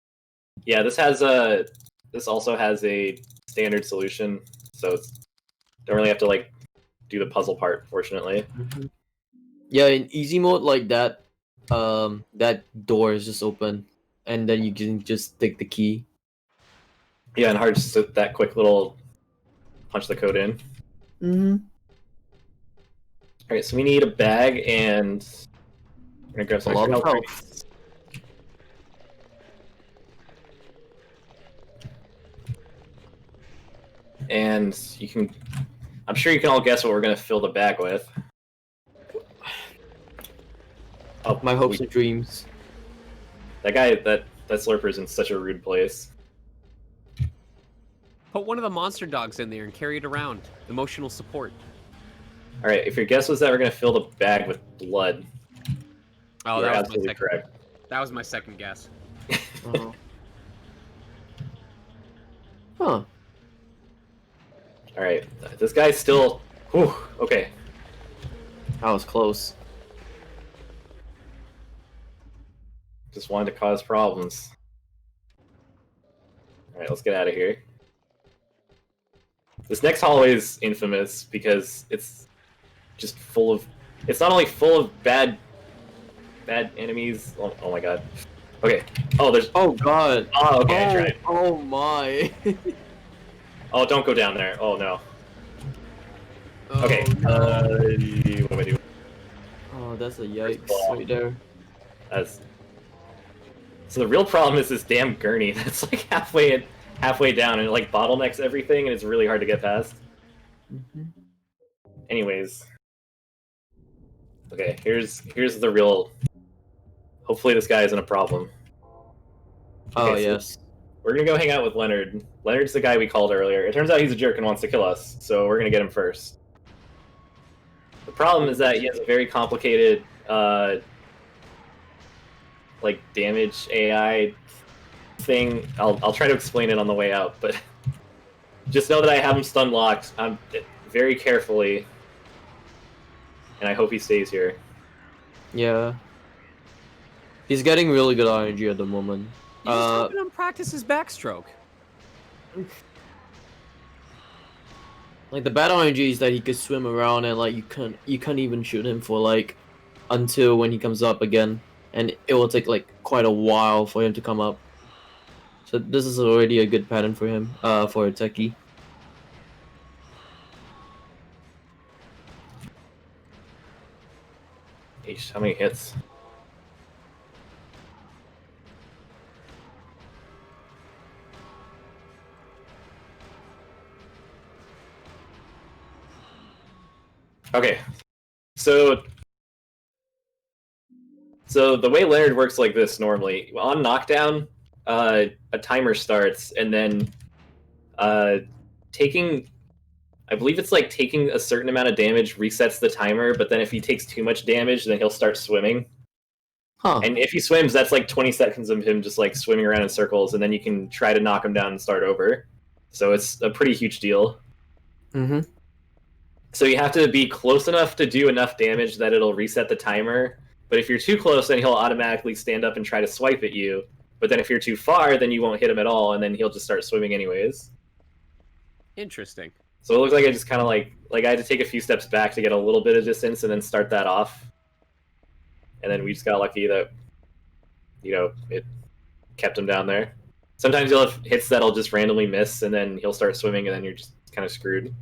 Yeah, this also has a standard solution, so don't really have to like do the puzzle part, fortunately. Mm-hmm. Yeah, in easy mode like that, that door is just open, and then you can just take the key. Yeah, and hard just that quick little punch the code in. Mm-hmm. Alright, so we need a bag and we're gonna grab some A lot extra of health. health. And I'm sure you can all guess what we're gonna fill the bag with. Oh, My hopes and dreams. That guy, that slurper's in such a rude place. Put one of the monster dogs in there and carry it around. Emotional support. All right, if your guess was that we're gonna fill the bag with blood, Oh, you're that was my absolutely second. correct. That was my second guess. Oh. Huh. All right, this guy's still. Whew, okay. That was close. Just wanted to cause problems. All right, let's get out of here. This next hallway is infamous because it's just full of. It's not only full of bad enemies. Oh my god. Okay. Oh, there's. Oh god. Oh, okay. I tried. Oh my. Oh, don't go down there. Oh no. Okay. Oh, no. What do I do? Oh, that's a yikes ball. right there. So the real problem is this damn gurney that's like halfway down, and it like bottlenecks everything, and it's really hard to get past. Mm-hmm. Anyways. Okay, here's the real. Hopefully this guy isn't a problem. Oh Okay, so yes. we're gonna go hang out with Leonard. Leonard's the guy we called earlier. It turns out he's a jerk and wants to kill us, so we're gonna get him first. The problem is that he has a very complicated, like damage AI thing. I'll try to explain it on the way out, but just know that I have him stun locked. I'm very carefully, and I hope he stays here. Yeah. He's getting really good RNG at the moment. You just helping him practice his backstroke. Like the bad RNG is that he could swim around and like you can't even shoot him for like until when he comes up again. and it will take like quite a while for him to come up. So this is already a good pattern for him, for a techie. Eesh, how many hits? Okay, so the way Leonard works like this normally, on knockdown, a timer starts, and then taking, I believe it's like taking a certain amount of damage resets the timer, but then if he takes too much damage, then he'll start swimming. Huh. And if he swims, that's like 20 seconds of him just like swimming around in circles, and then you can try to knock him down and start over. So it's a pretty huge deal. Mm-hmm. So you have to be close enough to do enough damage that it'll reset the timer. But if you're too close, then he'll automatically stand up and try to swipe at you. But then if you're too far, then you won't hit him at all, and then he'll just start swimming anyways. Interesting. So it looks like I just kind of like I had to take a few steps back to get a little bit of distance and then start that off. And then we just got lucky that, it kept him down there. Sometimes you'll have hits that'll just randomly miss, and then he'll start swimming, and then you're just kind of screwed.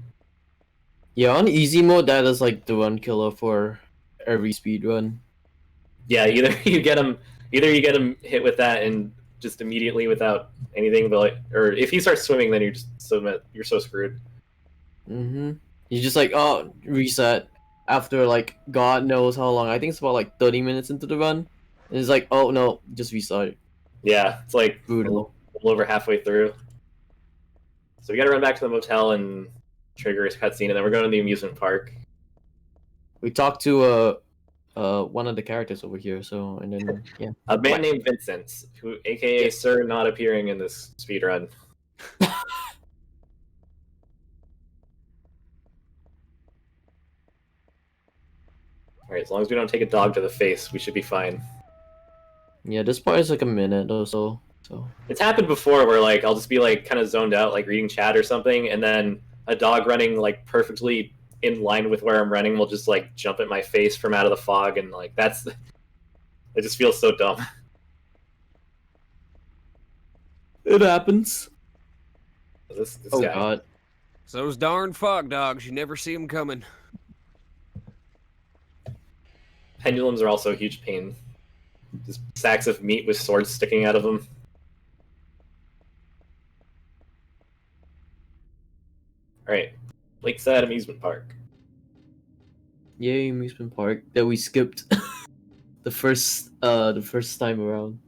Yeah, on easy mode, that is like the one killer for every speed run. Yeah, either you get him hit with that and just immediately without anything, but or if he starts swimming, then you're so screwed. Mm-hmm. You just like, oh, reset after like God knows how long. I think it's about like 30 minutes into the run. And it's like, oh no, just restart. Yeah, it's like Brutal. a little over halfway through. So we got to run back to the motel and trigger his cutscene, and then we're going to the amusement park. We talked to one of the characters over here, so and then yeah. A man named Vincent, who, aka Sir, not appearing in this speedrun. Alright, as long as we don't take a dog to the face, we should be fine. Yeah, this part is like a minute or so. So It's happened before where like I'll just be like kind of zoned out, like reading chat or something, and then a dog running like perfectly in line with where I'm running will just like jump at my face from out of the fog, and like it just feels so dumb. it happens. This Oh guy. God. So those darn fog dogs, you never see them coming. Pendulums are also a huge pain. Just sacks of meat with swords sticking out of them. Alright, Lakeside Amusement Park. Yay, amusement park that we skipped the first time around.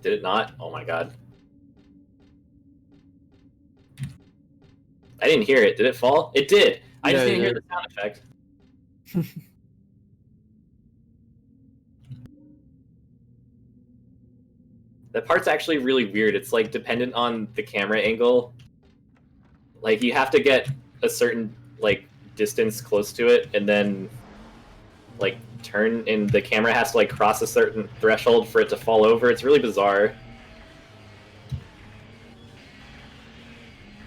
Did it not? Oh my god. I didn't hear it. Did it fall? It did! I just Yeah, didn't it hear did. the sound effect. That part's actually really weird. It's like dependent on the camera angle. Like you have to get a certain like distance close to it and then like turn, and the camera has to like cross a certain threshold for it to fall over. It's really bizarre.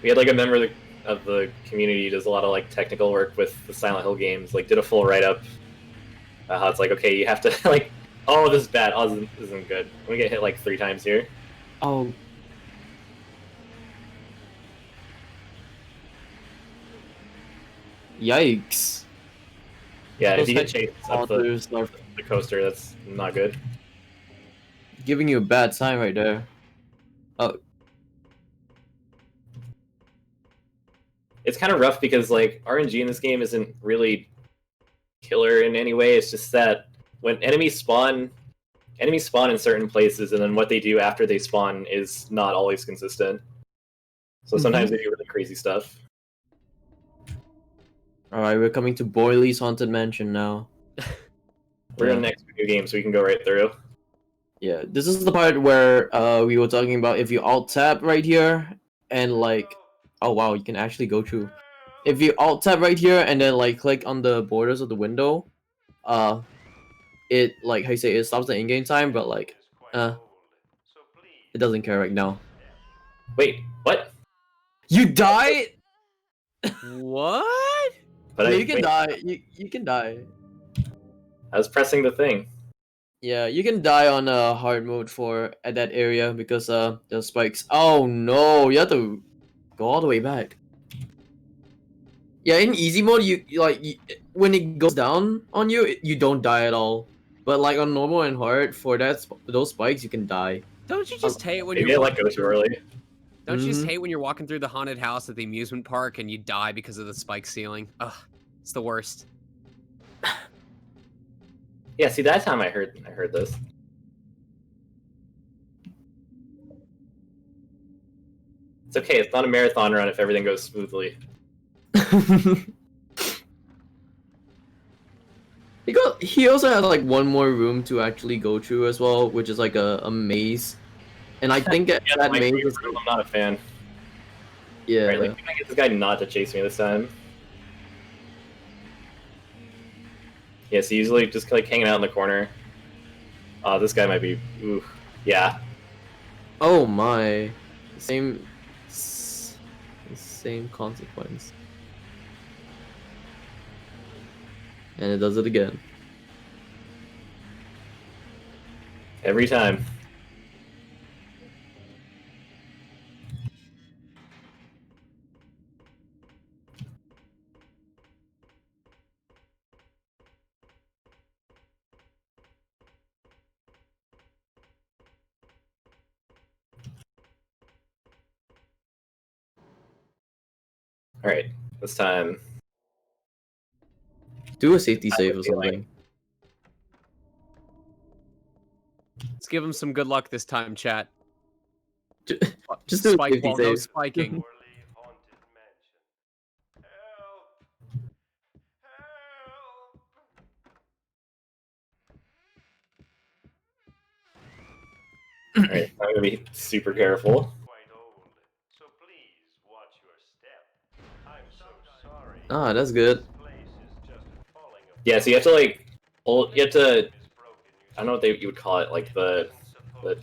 We had like a member of the community who does a lot of like technical work with the Silent Hill games, like did a full write-up about how it's like, okay, you have to like, oh, this is bad, oh, this isn't good. I'm gonna get hit like 3 times here. Oh. Yikes. Yeah, if Those you get chased up monsters are the coaster, that's not good. giving you a bad sign right there. Oh, It's kind of rough because like RNG in this game isn't really killer in any way. It's just that when enemies spawn in certain places, and then what they do after they spawn is not always consistent. So sometimes they do really crazy stuff. alright, we're coming to Boyley's Haunted Mansion now. We're in the next video game, so we can go right through. Yeah, this is the part where we were talking about if you alt tab right here and like, oh wow, you can actually go through. if you alt tab right here and then like click on the borders of the window, it like how you say it stops the in-game time, but like it doesn't care right now. Wait, what? You die? What? But Yeah, I you can wait, die. You can die. I was pressing the thing. Yeah, you can die on hard mode for at that area because the spikes. Oh no, you have to go all the way back. Yeah, in easy mode, when it goes down on you, you don't die at all. But like on normal and hard, for those spikes, you can die. Don't you just hate when you're Maybe I let walking go too through? early. Don't you just Mhm. hate when you're walking through the haunted house at the amusement park and you die because of the spike ceiling? Ugh, it's the worst. Yeah, see that time I heard this. It's okay, it's not a marathon run if everything goes smoothly. He also has like one more room to actually go through as well, which is like a maze. And I think Yeah, that my maze favorite is room, I'm not a fan. yeah. Alright, like, can I get this guy not to chase me this time? Yeah, so he's usually just like hanging out in the corner. This guy might be. Ooh, yeah. Oh my, same, same consequence. And it does it again. Every time. Alright, this time. Do a safety I have save a or feeling. something. Let's give him some good luck this time, chat. Just do a Spike safety while no save. spiking. Alright, I'm gonna be super careful. Ah, that's good. Yeah, so you have to like hold. You have to. I don't know what you would call it, like the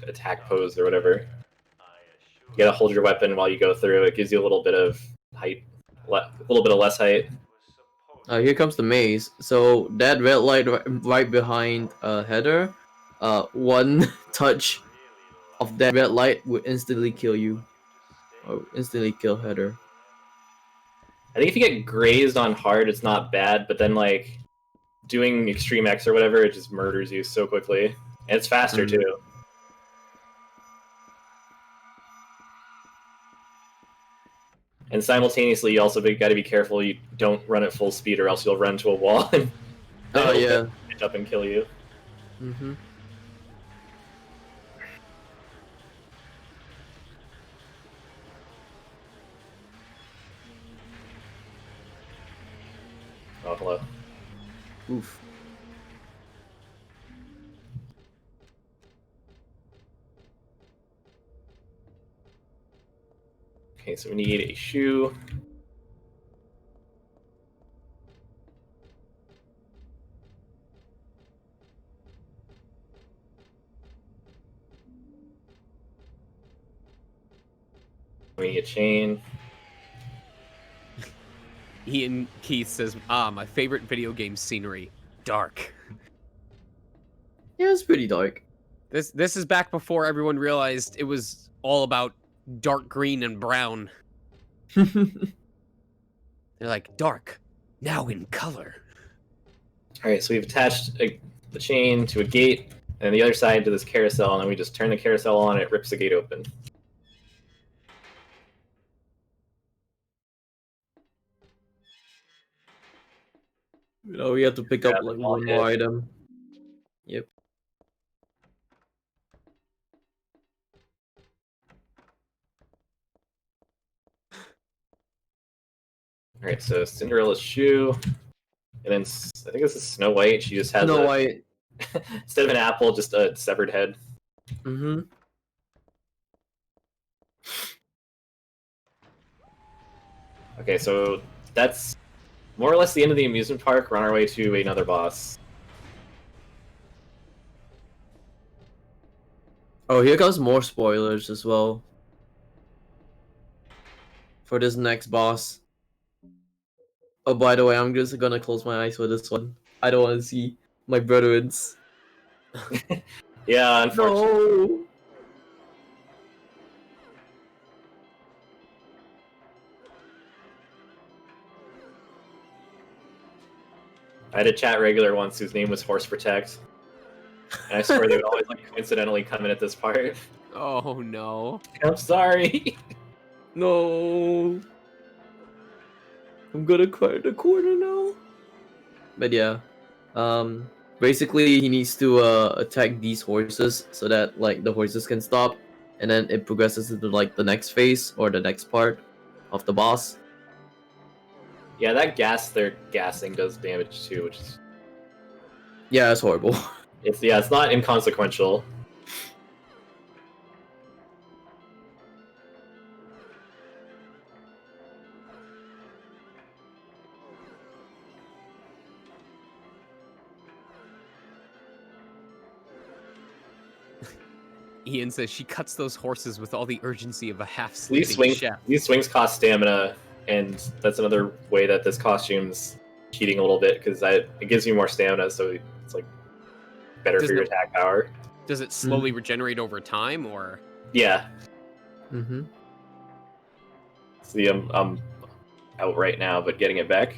attack pose or whatever. You gotta hold your weapon while you go through. It gives you a little bit of height, a little bit of less height. Here comes the maze. So that red light right behind Heather, one touch of that red light would instantly kill you, or instantly kill Heather. I think if you get grazed on hard, it's not bad, but then like doing extreme X or whatever, it just murders you so quickly, and it's faster Mhm. too. And simultaneously, you also got to be careful you don't run at full speed, or else you'll run to a wall and then Oh it'll yeah. catch up and kill you. Mhm. Oh, hello. Oof. Okay, so we need a shoe. We need a chain. Ian Keith says, my favorite video game scenery, dark. Yeah, it's pretty dark. This is back before everyone realized it was all about dark green and brown. They're like, dark, now in color. Alright, so we've attached the chain to a gate, and the other side to this carousel, and then we just turn the carousel on, and it rips the gate open. We have to pick up Grab like the wall one hit. more item. Yep. Alright, so Cinderella's shoe, and then I think this is Snow White. She just has Snow a White. instead of an apple, just a severed head. Mhm. Okay, so that's more or less the end of the amusement park. We're on our way to another boss. Oh, here comes more spoilers as well for this next boss. Oh, by the way, I'm just gonna close my eyes for this one. I don't want to see my brethrens. Yeah, unfortunately. No. I had a chat regular once whose name was Horse Protect. And I swear they would always like coincidentally come in at this part. Oh no. I'm sorry. No. I'm gonna cry in the corner now. But yeah, basically he needs to attack these horses so that like the horses can stop, and then it progresses into like the next phase or the next part of the boss. Yeah, that gas they're gassing does damage too, which is Yeah, it's horrible. it's not inconsequential. Ian says she cuts those horses with all the urgency of a half-sleeping chef. These swings cost stamina, and that's another way that this costume's cheating a little bit because it gives you more stamina, so it's like better for your attack power. Does it slowly regenerate over time, or? Yeah. Mm-hmm. See, I'm out right now, but getting it back.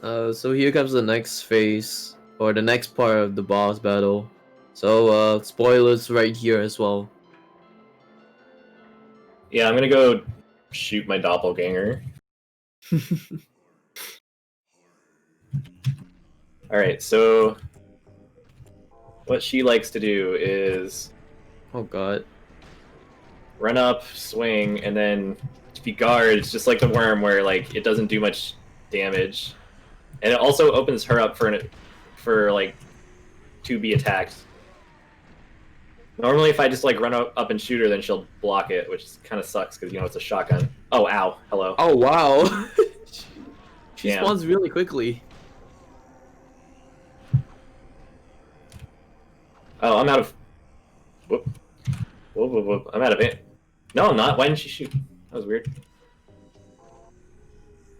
So here comes the next phase or the next part of the boss battle. So spoilers right here as well. Yeah, I'm gonna go shoot my doppelganger. Alright, so what she likes to do is Oh god. run up, swing, and then if you guard, it's just like the worm where like it doesn't do much damage. And it also opens her up for like to be attacked. Normally if I just like run up and shoot her, then she'll block it, which kind of sucks because you know it's a shotgun. Oh, ow. Hello. Oh wow. She Damn. spawns really quickly. Oh, I'm out of... Whoop. Whoop, whoop, whoop. I'm out of it. No, I'm not. Why didn't she shoot? That was weird.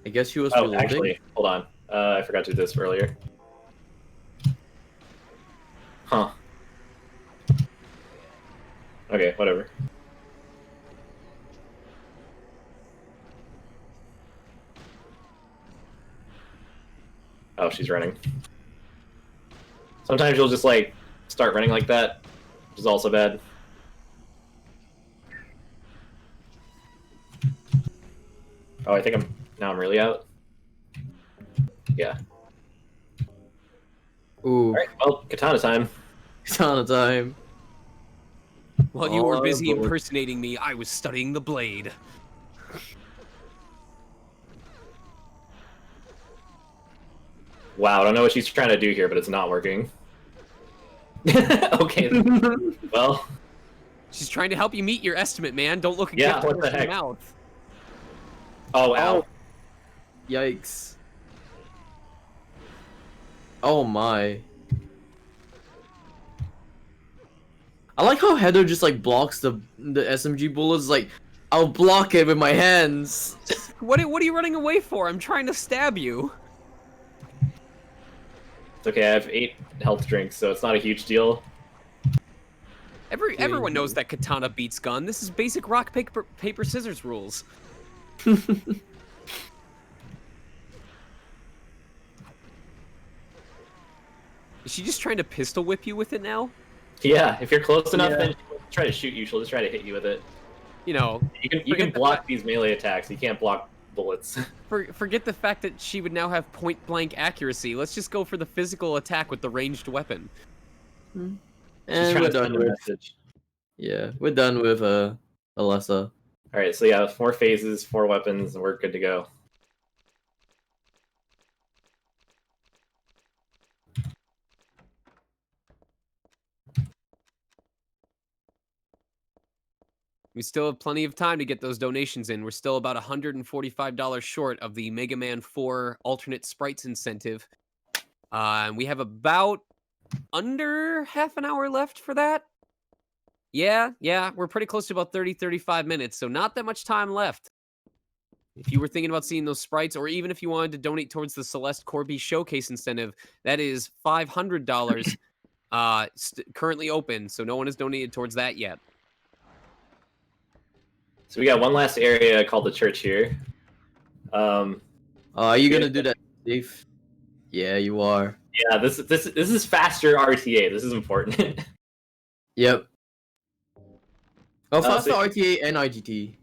I guess she was Oh, reloading. actually, hold on. I forgot to do this earlier. Huh. Okay, whatever. Oh, she's running. Sometimes you'll just, like, start running like that, which is also bad. Oh, I think now I'm really out. Yeah. Ooh. Alright, well, katana time. Katana time. While you were Oh, busy boy. impersonating me, I was studying the blade. Wow, I don't know what she's trying to do here, but it's not working. Okay, well, She's trying to help you meet your estimate, man. Don't look a Yeah, gift what the horse in heck? mouth. oh, ow. Yikes. Oh my. I like how Heather just like blocks the SMG bullets. Like, I'll block it with my hands. What are you running away for? I'm trying to stab you. It's okay, I have 8 health drinks, so it's not a huge deal. Everyone knows that katana beats gun. This is basic rock, paper, scissors rules. Is she just trying to pistol whip you with it now? Yeah, if you're close enough, Yeah. then she'll try to shoot you. She'll just try to hit you with it. You know, You can Forget the block fact- these melee attacks. You can't block bullets. forget the fact that she would now have point blank accuracy. Let's just go for the physical attack with the ranged weapon. She's And trying we're to send done a with message. we're done with Alessa. All right, so yeah, 4 phases, 4 weapons, and we're good to go. We still have plenty of time to get those donations in. We're still about $145 short of the Mega Man 4 alternate sprites incentive. And we have about under half an hour left for that. Yeah, we're pretty close to about 35 minutes, so not that much time left. If you were thinking about seeing those sprites, or even if you wanted to donate towards the Celeste Corby Showcase incentive, that is $500 currently open, so no one has donated towards that yet. So we got one last area called the church here. Are you gonna do that, Steve? Yeah, you are. Yeah, this is faster RTA. This is important. Yep. Oh, faster so- RTA and IGT.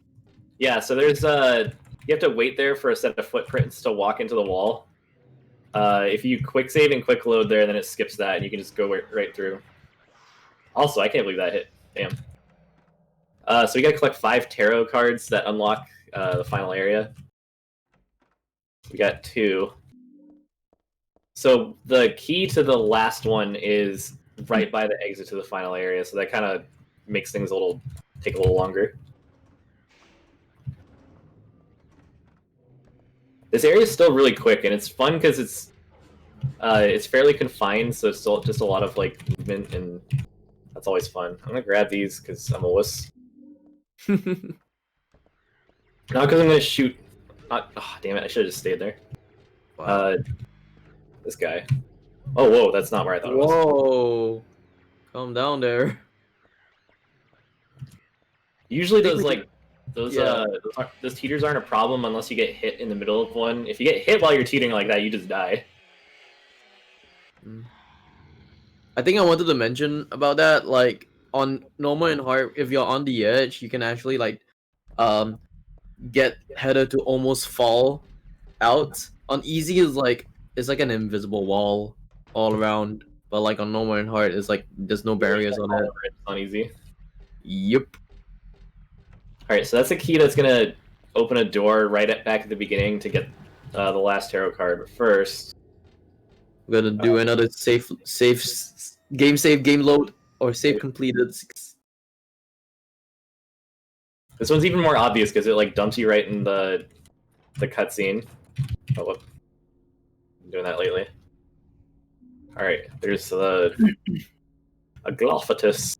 Yeah, so there's you have to wait there for a set of footprints to walk into the wall. If you quick save and quick load there, then it skips that, and you can just go right through. Also, I can't believe that hit. Damn. So we gotta collect 5 tarot cards that unlock the final area. We got 2. So the key to the last one is right by the exit to the final area, so that kind of makes things take a little longer. This area is still really quick, and it's fun because it's fairly confined, so it's still just a lot of like movement, and that's always fun. I'm gonna grab these because I'm a wuss. Not because I'm gonna shoot. Damn it! I should have just stayed there. Wow. This guy. Oh, whoa! That's not where I thought it was. Whoa. Calm down there. Usually think those we like those yeah. those teeters aren't a problem unless you get hit in the middle of one. If you get hit while you're teetering like that, you just die. I think I wanted to mention about that, like on normal and hard, if you're on the edge, you can actually like get header to almost fall out. On easy is like it's like an invisible wall all around, but like on normal and hard, it's like there's no barriers on it. It's not easy. Yep. All right, so that's a key that's gonna open a door back at the beginning to get the last tarot card. But first, We're gonna do another save game load or save completed. this one's even more obvious because it like dumps you right in the cutscene. Oh, whoop. I'm doing that lately. All right, there's a Glophatus.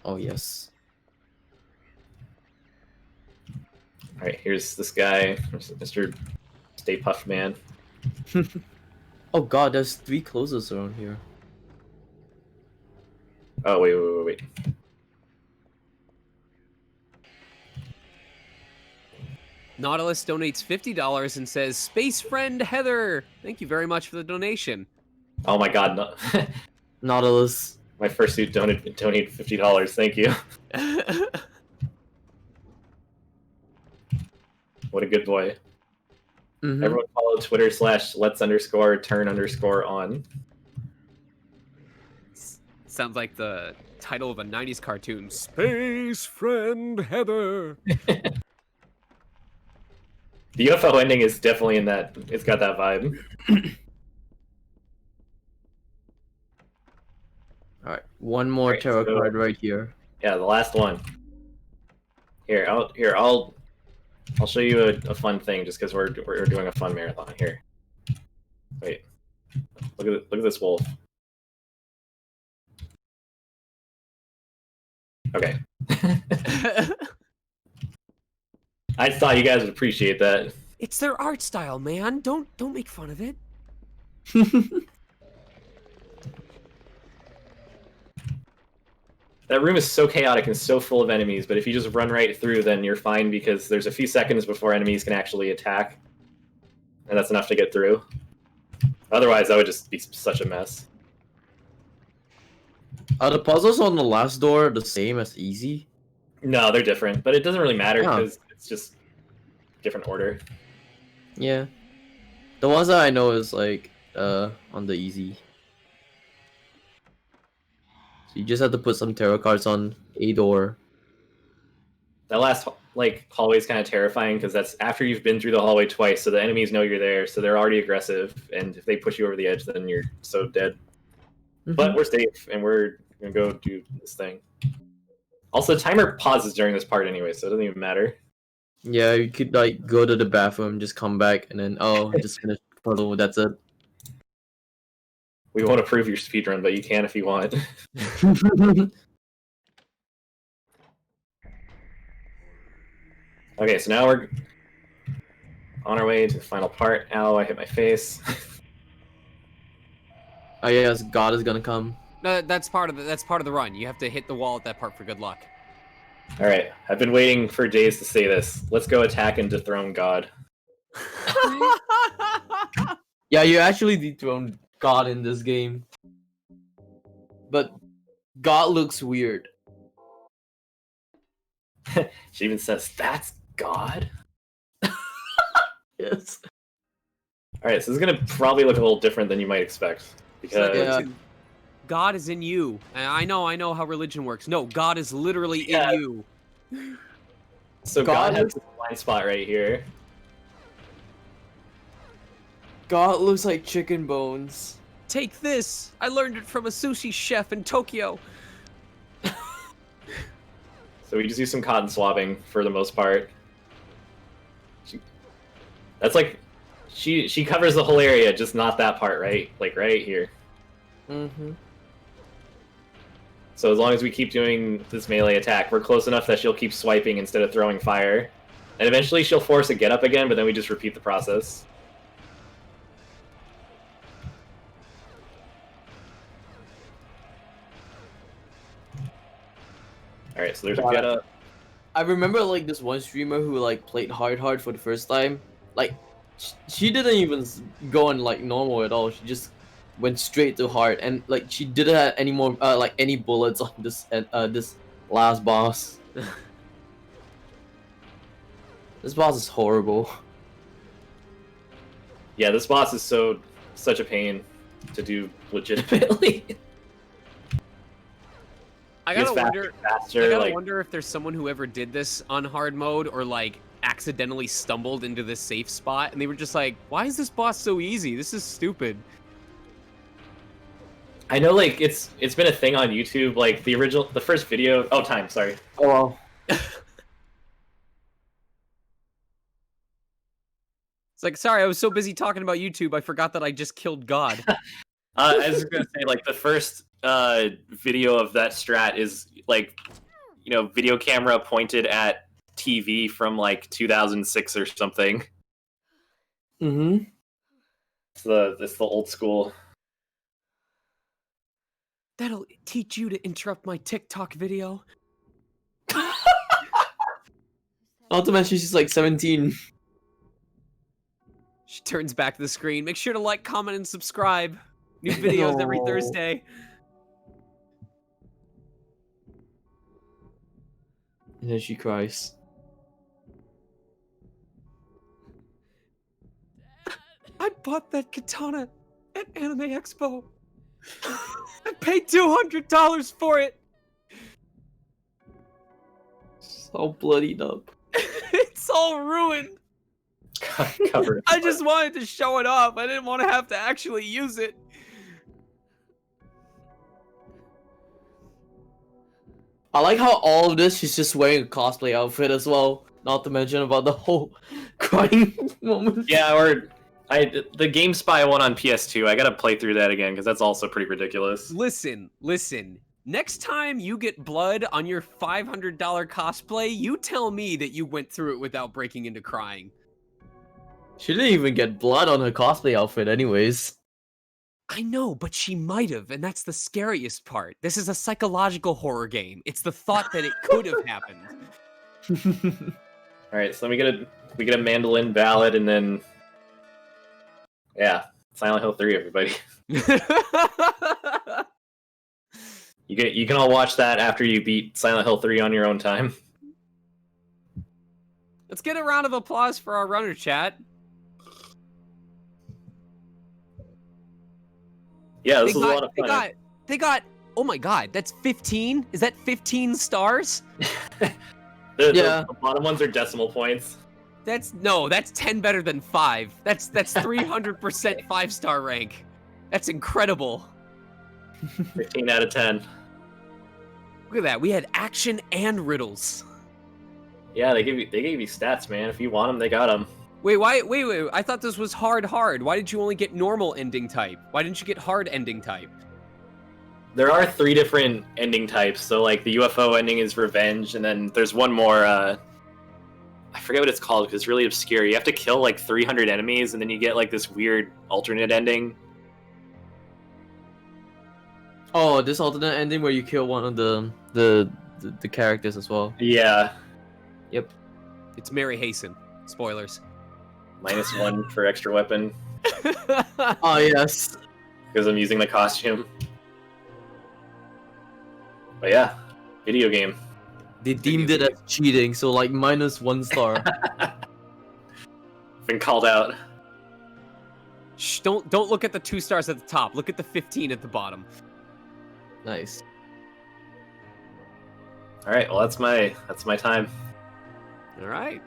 Oh yes. All right, here's this guy, Mr. Stay Puft Man. Oh god, there's 3 closes around here. Oh wait. Nautilus donates $50 and says, Space Friend Heather, thank you very much for the donation. Oh my God, no. Nautilus. My fursuit donated $50. Thank you. What a good boy. Mhm. Everyone follow Twitter /let's_turn_on. Sounds like the title of a 90s cartoon. Space Friend Heather. The UFO ending is definitely in that. It's got that vibe. Alright, one more Alright, tarot so- card right here. Yeah, the last one. I'll show you a fun thing just because we're doing a fun marathon here. Wait, look at this wolf. Okay. I thought you guys would appreciate that. It's their art style, man. Don't make fun of it. That room is so chaotic and so full of enemies, but if you just run right through, then you're fine because there's a few seconds before enemies can actually attack. And that's enough to get through. Otherwise, that would just be such a mess. Are the puzzles on the last door the same as easy? No, they're different, but it doesn't really matter Yeah. because it's just different order. Yeah. The ones that I know is like on the easy. So you just have to put some tarot cards on a door. That last hallway is kind of terrifying because that's after you've been through the hallway twice, so the enemies know you're there, so they're already aggressive, and if they push you over the edge, then you're so dead. But we're safe, and we're gonna go do this thing. Also, timer pauses during this part anyway, so it doesn't even matter. Yeah, you could like go to the bathroom, just come back, and then just finish the puzzle. That's it. We won't approve your speedrun, but you can if you want. Okay, so now we're on our way to the final part. Ow, I hit my face. Oh yes, God is gonna come. No, that's part of the run. You have to hit the wall at that part for good luck. Alright, I've been waiting for Jays to say this. Let's go attack and dethrone God. Yeah, you actually dethroned God in this game, but God looks weird. She even says, that's God? Yes. Alright, so this is gonna probably look a little different than you might expect. Because Yeah. God is in you. And I know how religion works. No, God is literally Yeah. in you. so God God has this blind spot right here. God looks like chicken bones. Take this. I learned it from a sushi chef in Tokyo. So we just use some cotton swabbing for the most part. That's like she covers the whole area, just not that part, right? Like right here. Mm-hmm. So as long as we keep doing this melee attack, we're close enough that she'll keep swiping instead of throwing fire. And eventually she'll force a get up again, but then we just repeat the process. Alright, so there's a get up. I remember like this one streamer who like played hard for the first time. Like she didn't even go on like normal at all. She just went straight to hard, and like she didn't have any more like any bullets on this this last boss. This boss is horrible. Yeah, this boss is such a pain to do legitimately. I Gets gotta wonder. faster, I gotta like, wonder if there's someone who ever did this on hard mode or like accidentally stumbled into this safe spot and they were just like, "Why is this boss so easy? This is stupid." I know, like it's been a thing on YouTube. Like the first video. Oh, time. Sorry. Oh well. It's like, sorry, I was so busy talking about YouTube, I forgot that I just killed God. I was just gonna say, like the first video of that strat is like, video camera pointed at TV from like 2006 or something. Mm-hmm. It's the old school. That'll teach you to interrupt my TikTok video. Not to mention she's like 17. She turns back to the screen. Make sure to like, comment, and subscribe. New videos every No. Thursday. And then she cries. I bought that katana at Anime Expo. I paid $200 for it. So bloodied up. It's all ruined. Covered. I just wanted to show it off. I didn't want to have to actually use it. I like how all of this she's just wearing a cosplay outfit as well. Not to mention about the whole crying moment. Yeah, the Game Spy one on PS2. I gotta play through that again because that's also pretty ridiculous. Listen. Next time you get blood on your $500 cosplay, you tell me that you went through it without breaking into crying. She didn't even get blood on her cosplay outfit anyways. I know, but she might have, and that's the scariest part. This is a psychological horror game. It's the thought that it could have happened. All right, so we get a mandolin ballad, and then Silent Hill 3, everybody. You can all watch that after you beat Silent Hill 3 on your own time. Let's get a round of applause for our runner chat. Yeah, this was a lot of fun. They got, oh my god, that's 15? Is that 15 stars? The bottom ones are decimal points. That's 10 better than 5. That's 300% 5-star rank. That's incredible. 15 out of 10. Look at that. We had action and riddles. Yeah, they gave you stats, man. If you want them, they got them. Wait, wait. I thought this was hard. Why did you only get normal ending type? Why didn't you get hard ending type? There are 3 different ending types. So like the UFO ending is revenge, and then there's one more. I forget what it's called because it's really obscure. You have to kill like 300 enemies, and then you get like this weird alternate ending. Oh, this alternate ending where you kill one of the characters as well. Yeah, Yep. It's Mary Hasten. Spoilers. -1 for extra weapon Oh yes. because I'm using the costume. But yeah, video game. They deemed it as cheating, so like -1 star. Been called out. Shh, don't look at the 2 stars at the top. Look at the 15 at the bottom. Nice. All right, well that's my time. All right.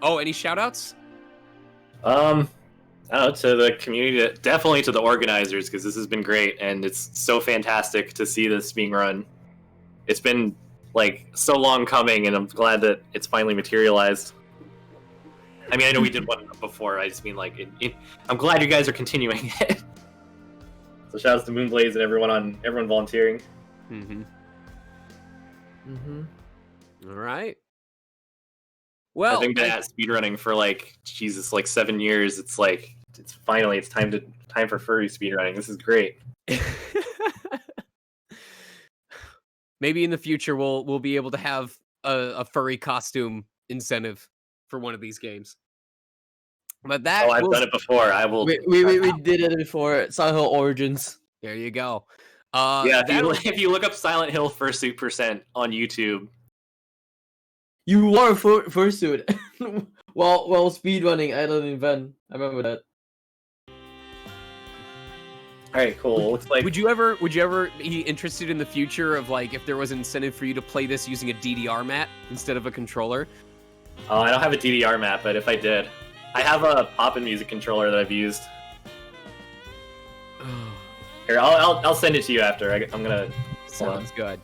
Oh, any shout outs? I don't know, to the community, definitely to the organizers, because this has been great, and it's so fantastic to see this being run. It's been like so long coming, and I'm glad that it's finally materialized. I mean, I know we did one before. I just mean like, I'm glad you guys are continuing it. So shout outs to Moonblaze and everyone volunteering. Mm-hmm. Mm-hmm. All right. Well, I've been good at speedrunning for like Jesus, like 7 years. It's like it's time for furry speedrunning. This is great. maybe in the future we'll be able to have a furry costume incentive for one of these games. But that Oh, I've done it before. I will. We did it before Silent Hill Origins. There you go. Yeah, that'll- if you look up Silent Hill Fursuit % on YouTube. You wore a fursuit while speedrunning Island Event. I remember that. All right, cool. Looks like would you ever be interested in the future of like if there was an incentive for you to play this using a DDR mat instead of a controller? I don't have a DDR map, but if I did, I have a Poppin' Music controller that I've used. Here, I'll send it to you after. I'm gonna. Sounds good.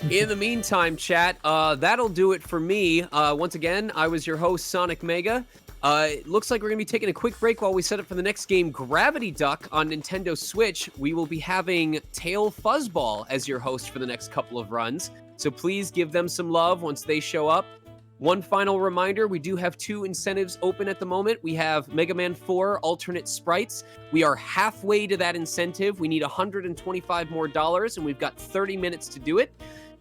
In the meantime, chat, that'll do it for me. Once again, I was your host, Sonic Mega. It looks like we're going to be taking a quick break while we set up for the next game, Gravity Duck on Nintendo Switch. We will be having Tail Fuzzball as your host for the next couple of runs. So please give them some love once they show up. One final reminder, we do have 2 incentives open at the moment. We have Mega Man 4 alternate sprites. We are halfway to that incentive. We need $125 more, and we've got 30 minutes to do it.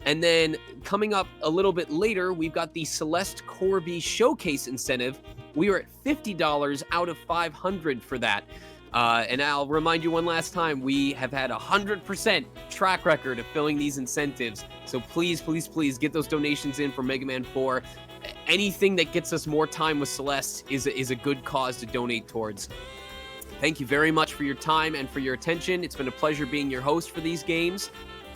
And then coming up a little bit later, we've got the Celeste Corby Showcase incentive. We are at $50 out of $500 for that. And I'll remind you one last time, we have had 100% track record of filling these incentives. So please, please, please get those donations in for Mega Man 4. Anything that gets us more time with Celeste is a good cause to donate towards. Thank you very much for your time and for your attention. It's been a pleasure being your host for these games.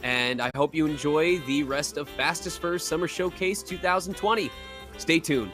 And I hope you enjoy the rest of Fastest Furs Summer Showcase 2020. Stay tuned.